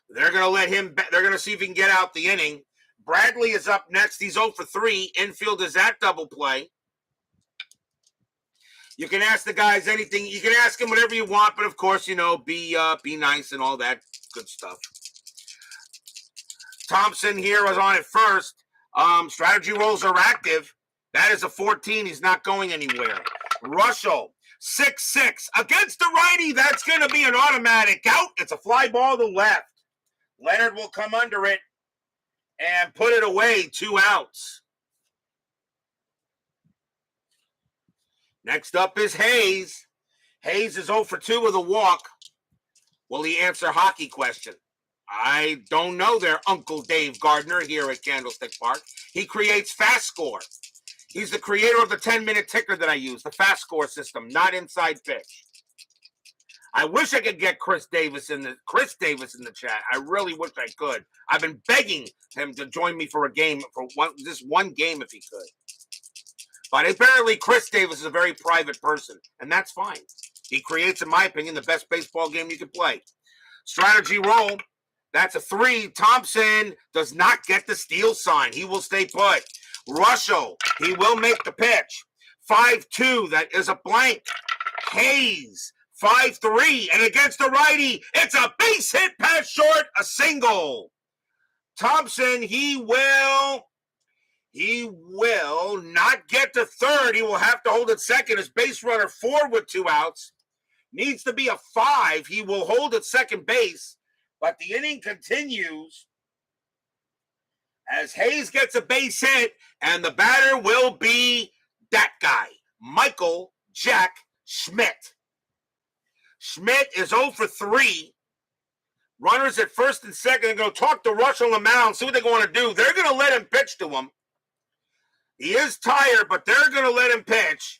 They're going to let him. They're going to see if he can get out the inning. Bradley is up next. He's 0 for 3. Infield is at double play. You can ask the guys anything. You can ask him whatever you want, but of course, be nice and all that good stuff. Thompson here was on at first. Strategy rolls are active. That is a 14. He's not going anywhere. Russell, 6-6 against the righty. That's going to be an automatic out. It's a fly ball to left. Leonard will come under it and put it away. 2 outs. Next up is Hayes. Hayes is 0 for 2 with a walk. Will he answer hockey question? I don't know there, Uncle Dave Gardner here at Candlestick Park. He creates FastScore. He's the creator of the 10-minute ticker that I use, the FastScore system, not inside pitch. I wish I could get Chris Davis in the chat. I really wish I could. I've been begging him to join me for a game, just one game if he could. But apparently Chris Davis is a very private person, and that's fine. He creates, in my opinion, the best baseball game you can play. Strategy roll. That's a 3. Thompson does not get the steal sign. He will stay put. Russell, he will make the pitch. 5-2. That is a blank. Hayes, 5-3. And against the righty, it's a base hit past short, a single. Thompson, he will not get to third. He will have to hold at second. His base runner 4 with 2 outs. Needs to be a 5. He will hold at second base. But the inning continues as Hayes gets a base hit, and the batter will be that guy, Michael Jack Schmidt. Schmidt is 0 for 3. Runners at first and second. They're going to talk to Russell on the mound, see what they're going to do. They're going to let him pitch to him. He is tired, but they're going to let him pitch.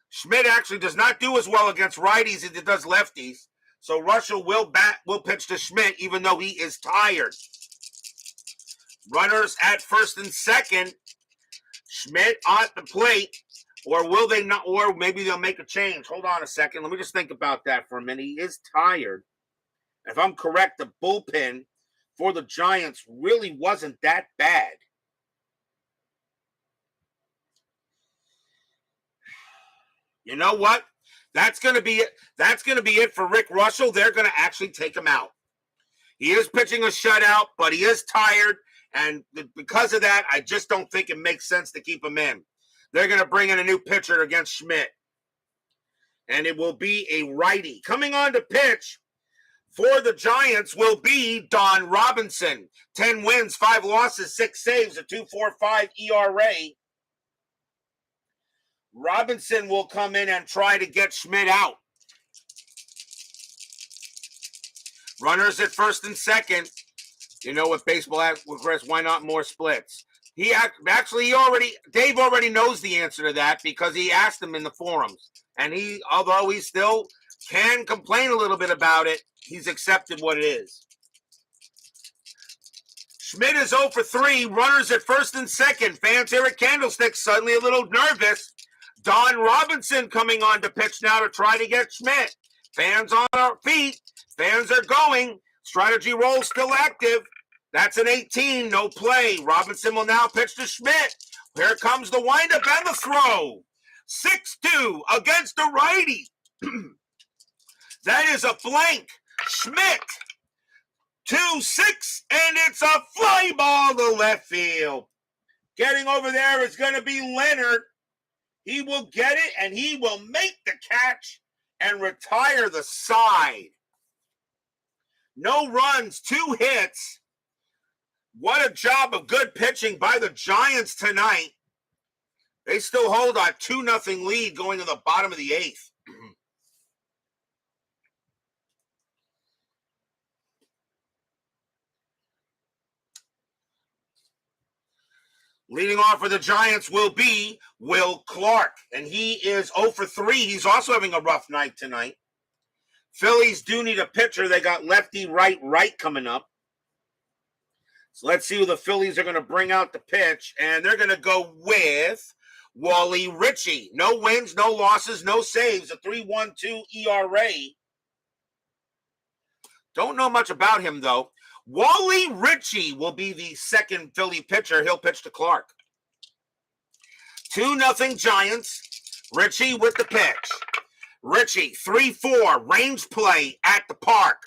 Schmidt actually does not do as well against righties as he does lefties. So Russell will pitch to Schmidt, even though he is tired. Runners at first and second. Schmidt on the plate. Or will they not? Or maybe they'll make a change. Hold on a second. Let me just think about that for a minute. He is tired. If I'm correct, the bullpen for the Giants really wasn't that bad. You know what? That's going to be it. That's going to be it for Rick Russell. They're going to actually take him out. He is pitching a shutout, but he is tired. And because of that, I just don't think it makes sense to keep him in. They're going to bring in a new pitcher against Schmidt. And it will be a righty. Coming on to pitch for the Giants will be Don Robinson. 10 wins, 5 losses, 6 saves, a 2.45 ERA. Robinson will come in and try to get Schmidt out. Runners at first and second. You know what baseball requires, why not more splits? Dave already knows the answer to that because he asked him in the forums. And although he still can complain a little bit about it, he's accepted what it is. Schmidt is 0 for 3. Runners at first and second. Fans here at Candlestick suddenly a little nervous. Don Robinson coming on to pitch now to try to get Schmidt. Fans on our feet. Fans are going. Strategy roll still active. That's an 18. No play. Robinson will now pitch to Schmidt. Here comes the windup and the throw. 6-2 against the righty. That is a blank. Schmidt. 2-6. And it's a fly ball to left field. Getting over there is going to be Leonard. He will get it, and he will make the catch and retire the side. No runs, 2 hits. What a job of good pitching by the Giants tonight. They still hold a 2-0 lead going to the bottom of the 8th. Leading off for the Giants will be Will Clark, and he is 0 for 3. He's also having a rough night tonight. Phillies do need a pitcher. They got lefty, right coming up. So let's see who the Phillies are going to bring out to pitch, and they're going to go with Rawley Ritchie. No wins, no losses, no saves, a 3.12 ERA. Don't know much about him, though. Rawley Ritchie will be the second Philly pitcher. He'll pitch to Clark. 2-0 Giants. Ritchie with the pitch. Ritchie, 3-4, range play at the park.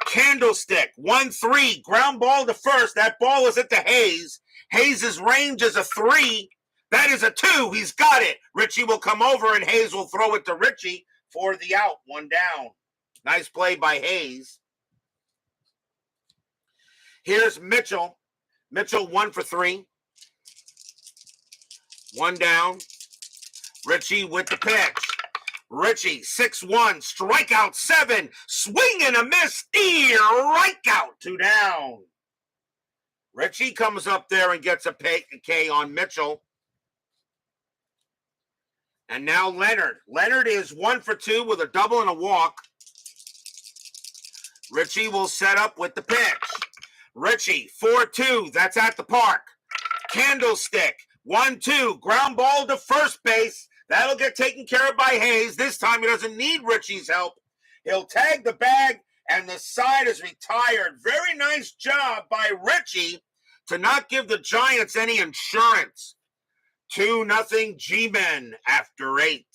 Candlestick, 1-3, ground ball to first. That ball is at the Hayes. Hayes' range is a 3. That is a 2. He's got it. Ritchie will come over, and Hayes will throw it to Ritchie for the out. 1 down. Nice play by Hayes. Here's Mitchell. Mitchell 1 for 3. 1 down. Ritchie with the pitch. Ritchie, 6-1, strikeout 7, swing and a miss, strikeout, 2 down. Ritchie comes up there and gets a K on Mitchell. And now Leonard. Leonard is 1 for 2 with a double and a walk. Ritchie will set up with the pitch. Ritchie, 4-2, that's at the park. Candlestick, 1-2, ground ball to first base. That'll get taken care of by Hayes. This time he doesn't need Ritchie's help. He'll tag the bag, and the side is retired. Very nice job by Ritchie to not give the Giants any insurance. 2-0 G-Men after 8.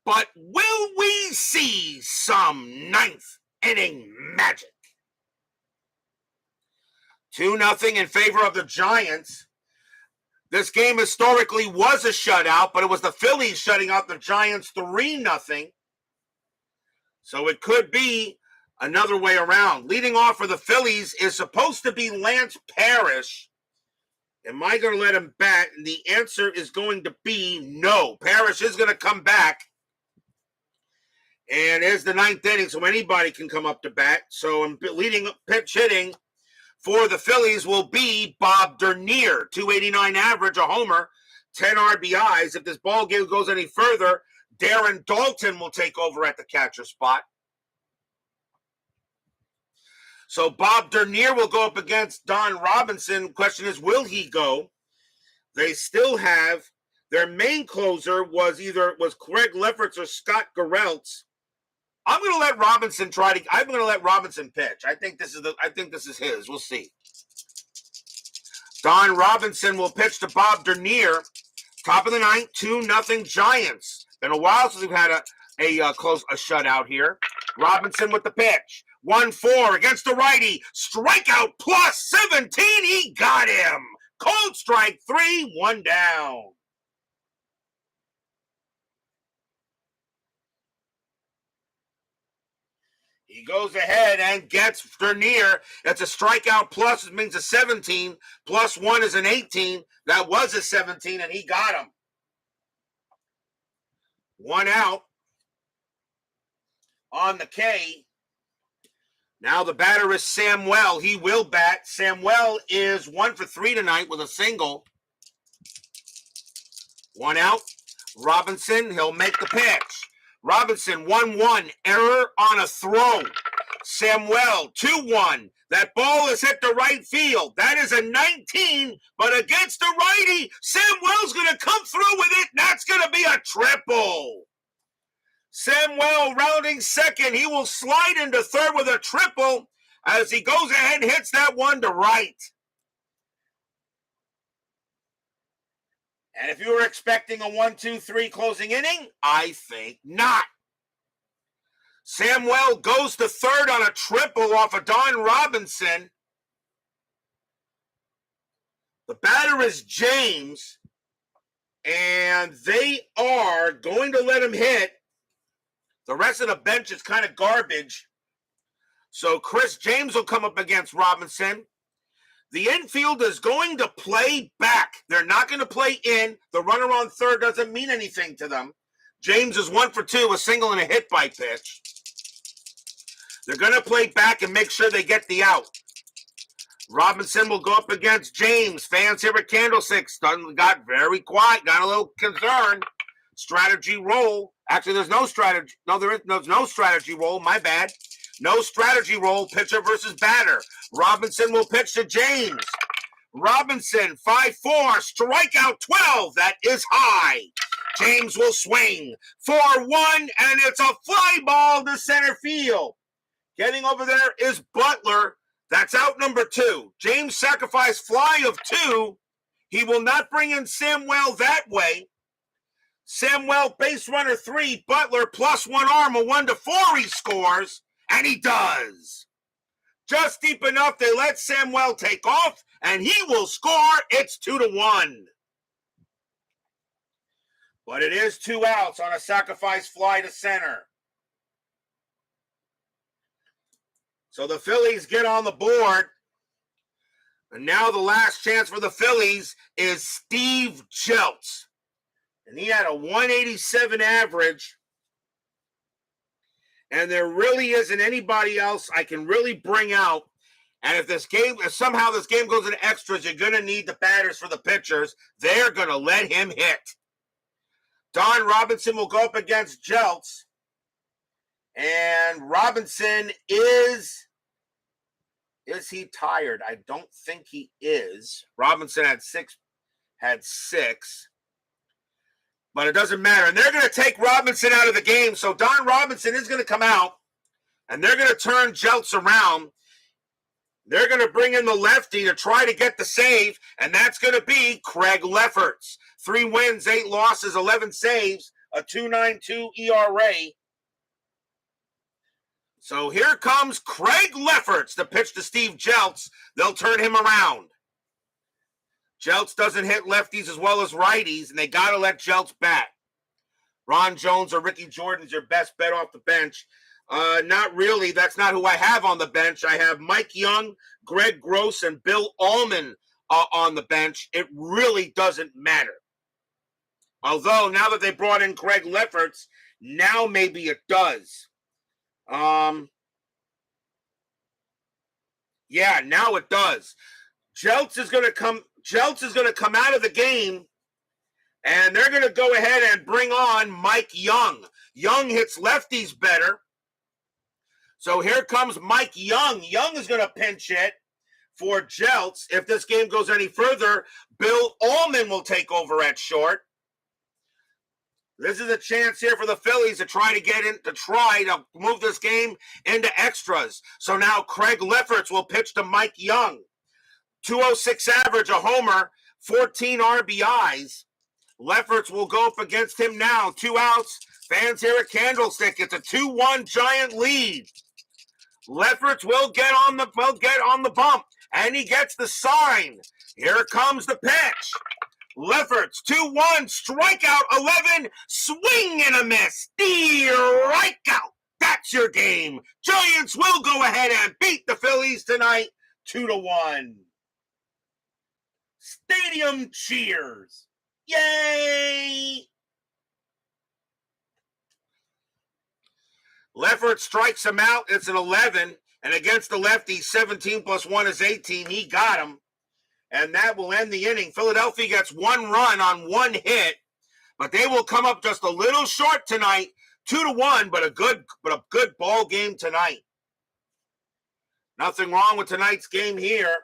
But will we see some ninth inning magic? 2-0 in favor of the Giants. This game historically was a shutout, but it was the Phillies shutting out the Giants 3-0. So it could be another way around. Leading off for the Phillies is supposed to be Lance Parrish. Am I going to let him bat? And the answer is going to be no. Parrish is going to come back. And it's the 9th inning, so anybody can come up to bat. So I'm leading pitch hitting for the Phillies will be Bob Dernier, 289 average, a homer, 10 RBIs. If this ball game goes any further, Darren Dalton will take over at the catcher spot. So Bob Dernier will go up against Don Robinson. Question is, will he go? They still have their main closer was Craig Lefferts or Scott Gereltz. I'm going to let Robinson I'm going to let Robinson pitch. I think this is his. We'll see. Don Robinson will pitch to Bob Dernier. Top of the 9th, 2-0 Giants. Been a while since we've had a shutout here. Robinson with the pitch. 1-4 against the righty. Strikeout plus 17. He got him. Cold strike 3, 1 down. He goes ahead and gets Dernier. That's a strikeout plus. It means a 17. Plus 1 is an 18. That was a 17, and he got him. 1 out on the K. Now the batter is Samuel. He will bat. Samuel is 1 for 3 tonight with a single. 1 out. Robinson, he'll make the pitch. Robinson, 1-1, error on a throw. Samuel, 2-1. That ball is hit to right field. That is a 19, but against the righty, Samuel's going to come through with it. That's going to be a triple. Samuel rounding second. He will slide into third with a triple as he goes ahead and hits that one to right. And if you were expecting a 1-2-3 closing inning, I think not. Samuel goes to third on a triple off of Don Robinson. The batter is James, and they are going to let him hit. The rest of the bench is kind of garbage. So Chris James will come up against Robinson. The infield is going to play back. They're not going to play in. The runner on third doesn't mean anything to them. James is 1 for 2, a single and a hit by pitch. They're going to play back and make sure they get the out. Robinson will go up against James. Fans here at Candlestick got very quiet, got a little concerned. Strategy roll. Actually, there's no strategy. No, there's no strategy roll. My bad. No strategy roll. Pitcher versus batter. Robinson will pitch to James. Robinson, 5-4, strikeout 12. That is high. James will swing. 4-1, and it's a fly ball to center field. Getting over there is Butler. That's out number 2. James sacrifice fly of 2. He will not bring in Samwell that way. Samwell, base runner 3. Butler, +1 arm, a 1-4 he scores, and he does. Just deep enough, they let Samwell take off, and he will score. It's 2-1. But it is 2 outs on a sacrifice fly to center. So the Phillies get on the board. And now the last chance for the Phillies is Steve Jeltz. And he had a 187 average. And there really isn't anybody else I can really bring out. And if somehow this game goes into extras, you're going to need the batters for the pitchers. They're going to let him hit. Don Robinson will go up against Jeltz. And Robinson is he tired? I don't think he is. Robinson had six. But it doesn't matter. And they're going to take Robinson out of the game. So Don Robinson is going to come out. And they're going to turn Jeltz around. They're going to bring in the lefty to try to get the save. And that's going to be Craig Lefferts. 3 wins, 8 losses, 11 saves, a 2.92 ERA. So here comes Craig Lefferts to pitch to Steve Jeltz. They'll turn him around. Jeltz doesn't hit lefties as well as righties, and they got to let Jeltz bat. Ron Jones or Ricky Jordan's your best bet off the bench. Not really. That's not who I have on the bench. I have Mike Young, Greg Gross, and Bill Allman on the bench. It really doesn't matter. Although, now that they brought in Craig Lefferts, now maybe it does. Yeah, now it does. Jeltz is going to come out of the game, and they're going to go ahead and bring on Mike Young. Young hits lefties better. So here comes Mike Young. Young is going to pinch hit for Jeltz. If this game goes any further, Bill Allman will take over at short. This is a chance here for the Phillies to try to move this game into extras. So now Craig Lefferts will pitch to Mike Young. 206 average, a homer, 14 RBIs. Lefferts will go up against him now. 2 outs. Fans here at Candlestick. It's a 2-1 Giant lead. Lefferts will get on the bump, and he gets the sign. Here comes the pitch. Lefferts, 2-1, strikeout 11, swing and a miss, strikeout. That's your game. Giants will go ahead and beat the Phillies tonight, 2-1. Stadium cheers. Yay! Lefferts strikes him out. It's an 11, and against the lefty, 17 plus 1 is 18. He got him. And that will end the inning. Philadelphia gets 1 run on 1 hit, but they will come up just a little short tonight, 2-1, but a good ball game tonight. Nothing wrong with tonight's game here,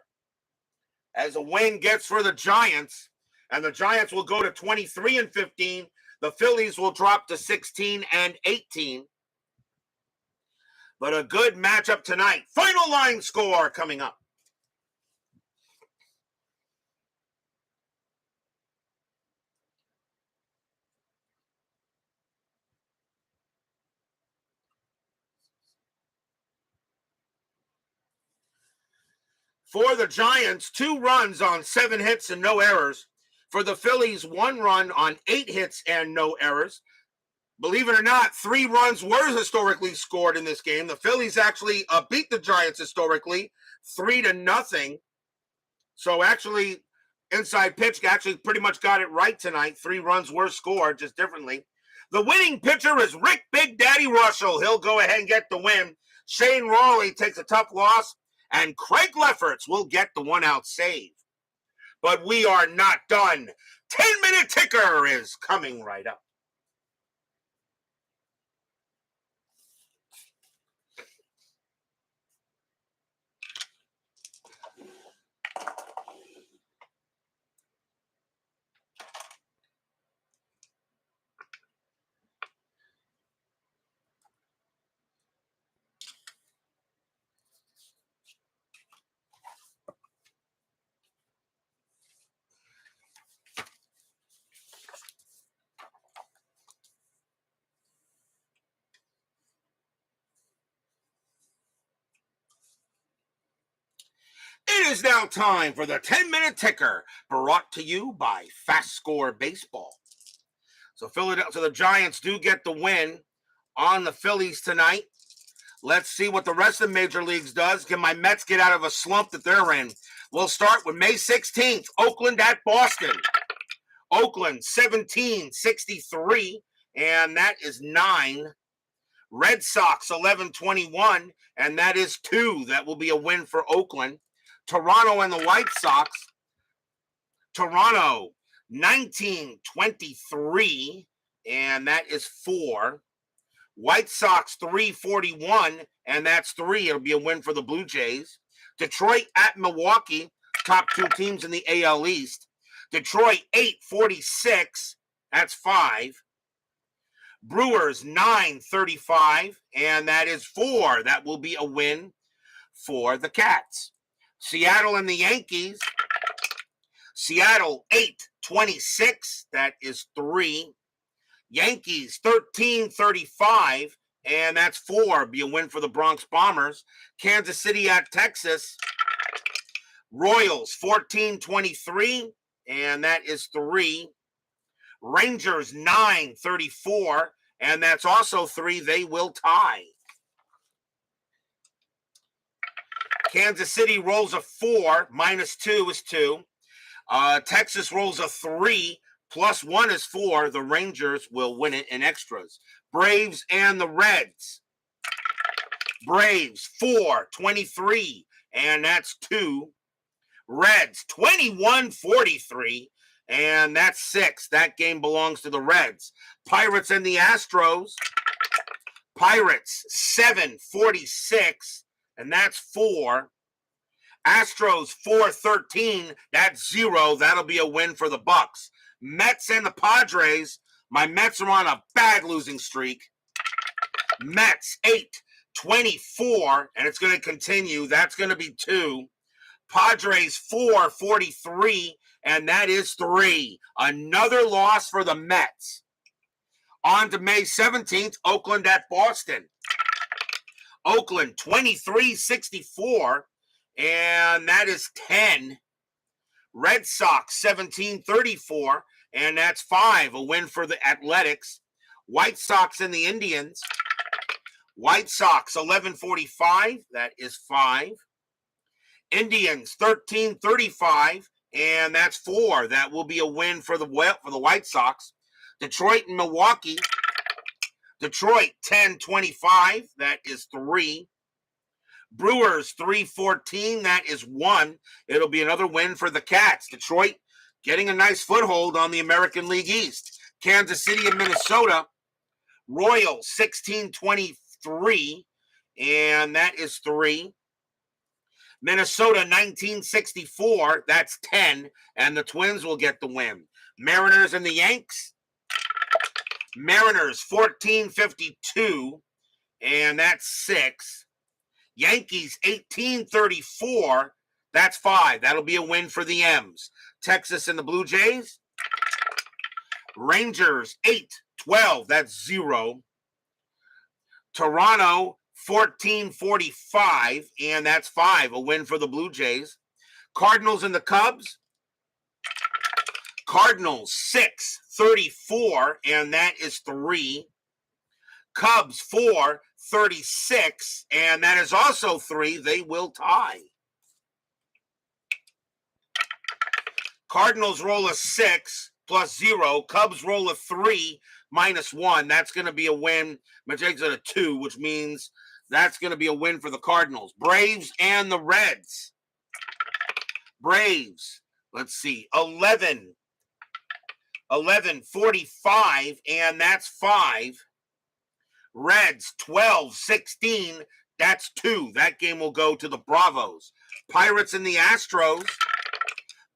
as a win gets for the Giants, and the Giants will go to 23-15. The Phillies will drop to 16-18. But a good matchup tonight. Final line score coming up. For the Giants, 2 runs on 7 hits and no errors. For the Phillies, 1 run on 8 hits and no errors. Believe it or not, 3 runs were historically scored in this game. The Phillies actually beat the Giants historically, 3-0. So actually, Inside Pitch actually pretty much got it right tonight. 3 runs were scored, just differently. The winning pitcher is Rick Big Daddy Russell. He'll go ahead and get the win. Shane Rawley takes a tough loss. and Craig Lefferts will get the one-out save. But we are not done. 10-minute ticker is coming right up. It is now time for the 10-minute ticker, brought to you by FastScore Baseball. So the Giants do get the win on the Phillies tonight. Let's see what the rest of the major leagues does. Can my Mets get out of a slump that they're in? We'll start with May 16th, Oakland at Boston. Oakland 17-63, and that is 9. Red Sox 11-21, and that is 2. That will be a win for Oakland. Toronto and the White Sox. Toronto 19-23, and that is 4. White Sox 341, and that's 3. It'll be a win for the Blue Jays. Detroit at Milwaukee, top 2 teams in the AL East. Detroit 846, that's 5. Brewers 935, and that is 4. That will be a win for the Cats. Seattle and the Yankees. Seattle 826, that is 3. Yankees 1335, and that's 4. Be a win for the Bronx Bombers. Kansas City at Texas. Royals 1423, and that is 3. Rangers 934, and that's also 3. They will tie. Kansas City rolls a 4, -2 is 2. Texas rolls a 3, +1 is 4. The Rangers will win it in extras. Braves and the Reds. Braves 423, and that's 2. Reds 21-43, and that's 6. That game belongs to the Reds. Pirates and the Astros. Pirates 746, and that's 4. Astros 413, that's 0. That'll be a win for the Bucks. Mets and the Padres. My Mets are on a bad losing streak. Mets 824, and it's going to continue. That's going to be 2. Padres 443, and that is 3. Another loss for the Mets. On to May 17th, Oakland at Boston. Oakland 23-64, and that is 10. Red Sox 17-34, and that's 5. A win for the Athletics. White Sox and the Indians. White Sox 11-45, that is 5. Indians 13-35, and that's 4. That will be a win for the White Sox. Detroit and Milwaukee. Detroit 10-25, that is 3. Brewers 314, that is 1. It'll be another win for the Cats. Detroit getting a nice foothold on the American League East. Kansas City and Minnesota. Royals 16-23, and that is 3. Minnesota 1964, that's 10, and the Twins will get the win. Mariners and the Yanks. Mariners 1452, and that's 6. Yankees 1834, that's 5. That'll be a win for the M's. Texas and the Blue Jays. Rangers 812, that's 0. Toronto 1445, and that's 5. A win for the Blue Jays. Cardinals and the Cubs. Cardinals 634, and that is 3. Cubs 436, and that is also 3. They will tie. Cardinals roll a 6 +0. Cubs roll a 3 -1. That's going to be a win, which makes it a 2, which means That's going to be a win for the Cardinals. Braves and the Reds. Braves, let's see, 11-45, and that's 5. Reds, 12-16, that's 2. That game will go to the Bravos. Pirates and the Astros.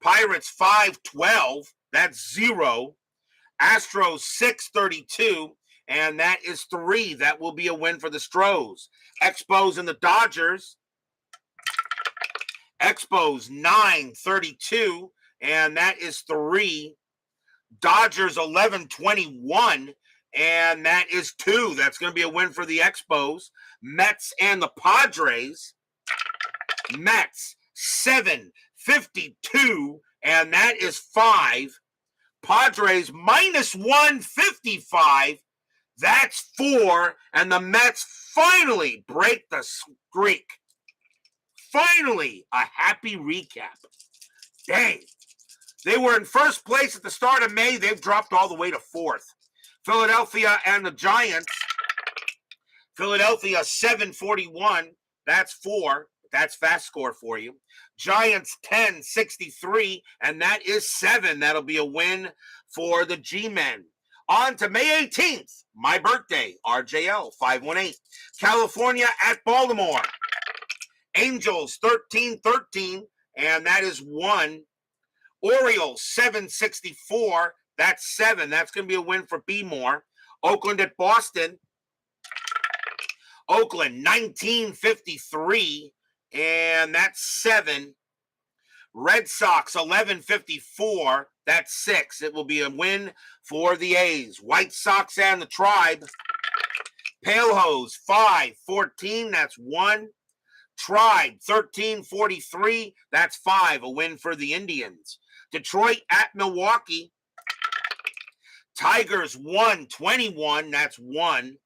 Pirates, 5-12, that's 0. Astros, 6-32, and that is 3. That will be a win for the Stros. Expos and the Dodgers. Expos, 9-32, and that is 3. Dodgers, 11-21, and that is 2. That's going to be a win for the Expos. Mets and the Padres. Mets, 7-52, and that is 5. Padres, -155, that's 4. And the Mets finally break the streak. Finally, a happy recap. Dang. They were in first place at the start of May. They've dropped all the way to 4th. Philadelphia and the Giants. Philadelphia, 741. That's 4. That's FastScore for you. Giants, 10-63. And that is 7. That'll be a win for the G-Men. On to May 18th. My birthday. RJL, 518. California at Baltimore. Angels, 13-13, and that is 1. Orioles, 764, that's 7. That's going to be a win for B-More. Oakland at Boston. Oakland, 1953, and that's 7. Red Sox, 1154, that's 6. It will be a win for the A's. White Sox and the Tribe. Pale Hose, 514, that's 1. Tribe, 1343, that's 5, a win for the Indians. Detroit at Milwaukee. Tigers, 121, that's 1.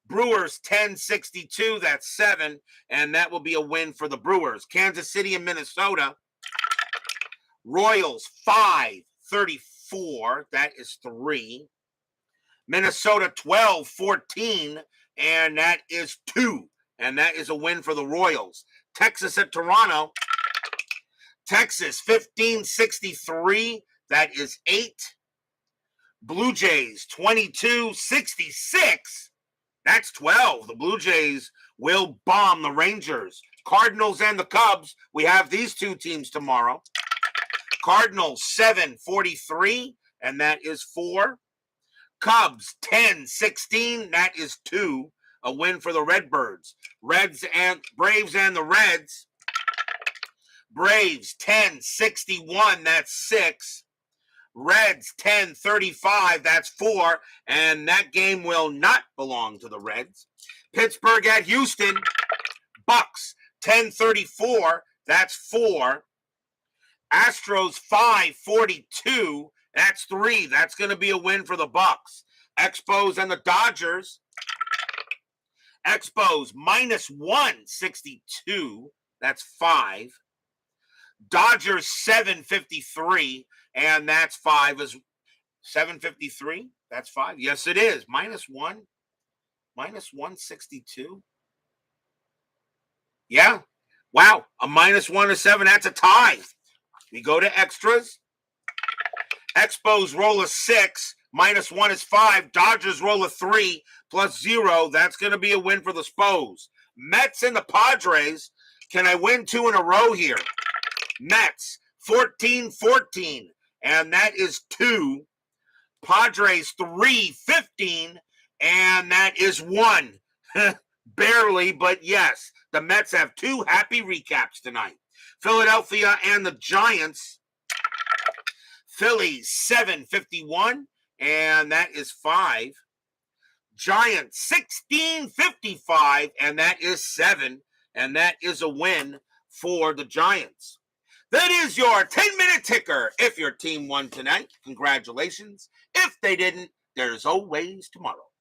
Brewers, 1062, that's 7, and that will be a win for the Brewers. Kansas City and Minnesota. Royals, 534, that is 3. Minnesota, 1214, and that is 2. And that is a win for the Royals. Texas at Toronto. Texas, 1563. That is 8. Blue Jays, 2266. That's 12. The Blue Jays will bomb the Rangers. Cardinals and the Cubs. We have these two teams tomorrow. Cardinals, 743. And that is 4. Cubs, 1016. That is 2. A win for the Redbirds. Braves and the Reds. Braves, 1061, that's 6. Reds, 1035, that's 4. And that game will not belong to the Reds. Pittsburgh at Houston. Bucks, 1034, that's 4. Astros, 542, that's 3. That's going to be a win for the Bucks. Expos and the Dodgers. Expos, -162, that's 5. Dodgers, 753, and that's 5. Is 753? That's 5. Yes, it is. -162. Yeah. Wow. A -1 to 7. That's a tie. We go to extras. Expos roll a 6. -1 is 5. Dodgers roll a 3 plus 0. That's going to be a win for the Spos. Mets and the Padres. Can I win 2 in a row here? Mets, 14-14. And that is 2. Padres, 3-15. And that is 1. Barely, but yes. The Mets have 2 happy recaps tonight. Philadelphia and the Giants. Phillies, 751. And that is 5. Giants, 1655, and that is 7. And that is a win for the Giants. That is your 10-minute ticker. If your team won tonight, congratulations. If they didn't, there's always tomorrow.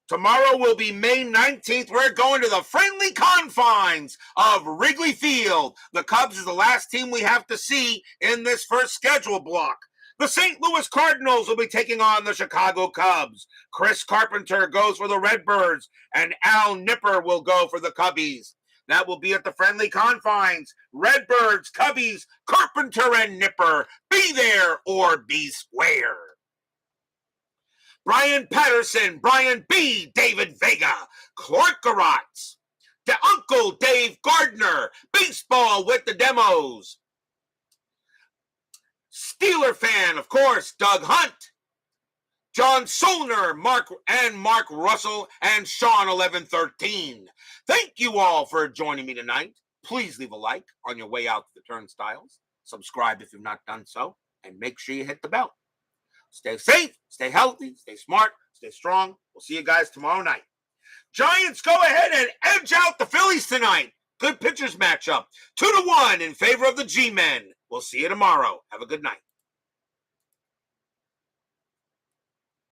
Tomorrow will be May 19th. We're going to the friendly confines of Wrigley Field. The Cubs is the last team we have to see in this first schedule block. The St. Louis Cardinals will be taking on the Chicago Cubs. Chris Carpenter goes for the Redbirds, and Al Nipper will go for the Cubbies. That will be at the friendly confines. Redbirds, Cubbies, Carpenter, and Nipper. Be there or be square. Brian Patterson, Brian B., David Vega, Clark Garotz, Uncle Dave Gardner, Baseball with the Demos. Steeler fan, of course, Doug Hunt, John Solner, Mark Russell, and Sean 1113. Thank you all for joining me tonight. Please leave a like on your way out to the turnstiles. Subscribe if you've not done so, and make sure you hit the bell. Stay safe, stay healthy, stay smart, stay strong. We'll see you guys tomorrow night. Giants go ahead and edge out the Phillies tonight. Good pitchers matchup. 2-1 in favor of the G-Men. We'll see you tomorrow. Have a good night.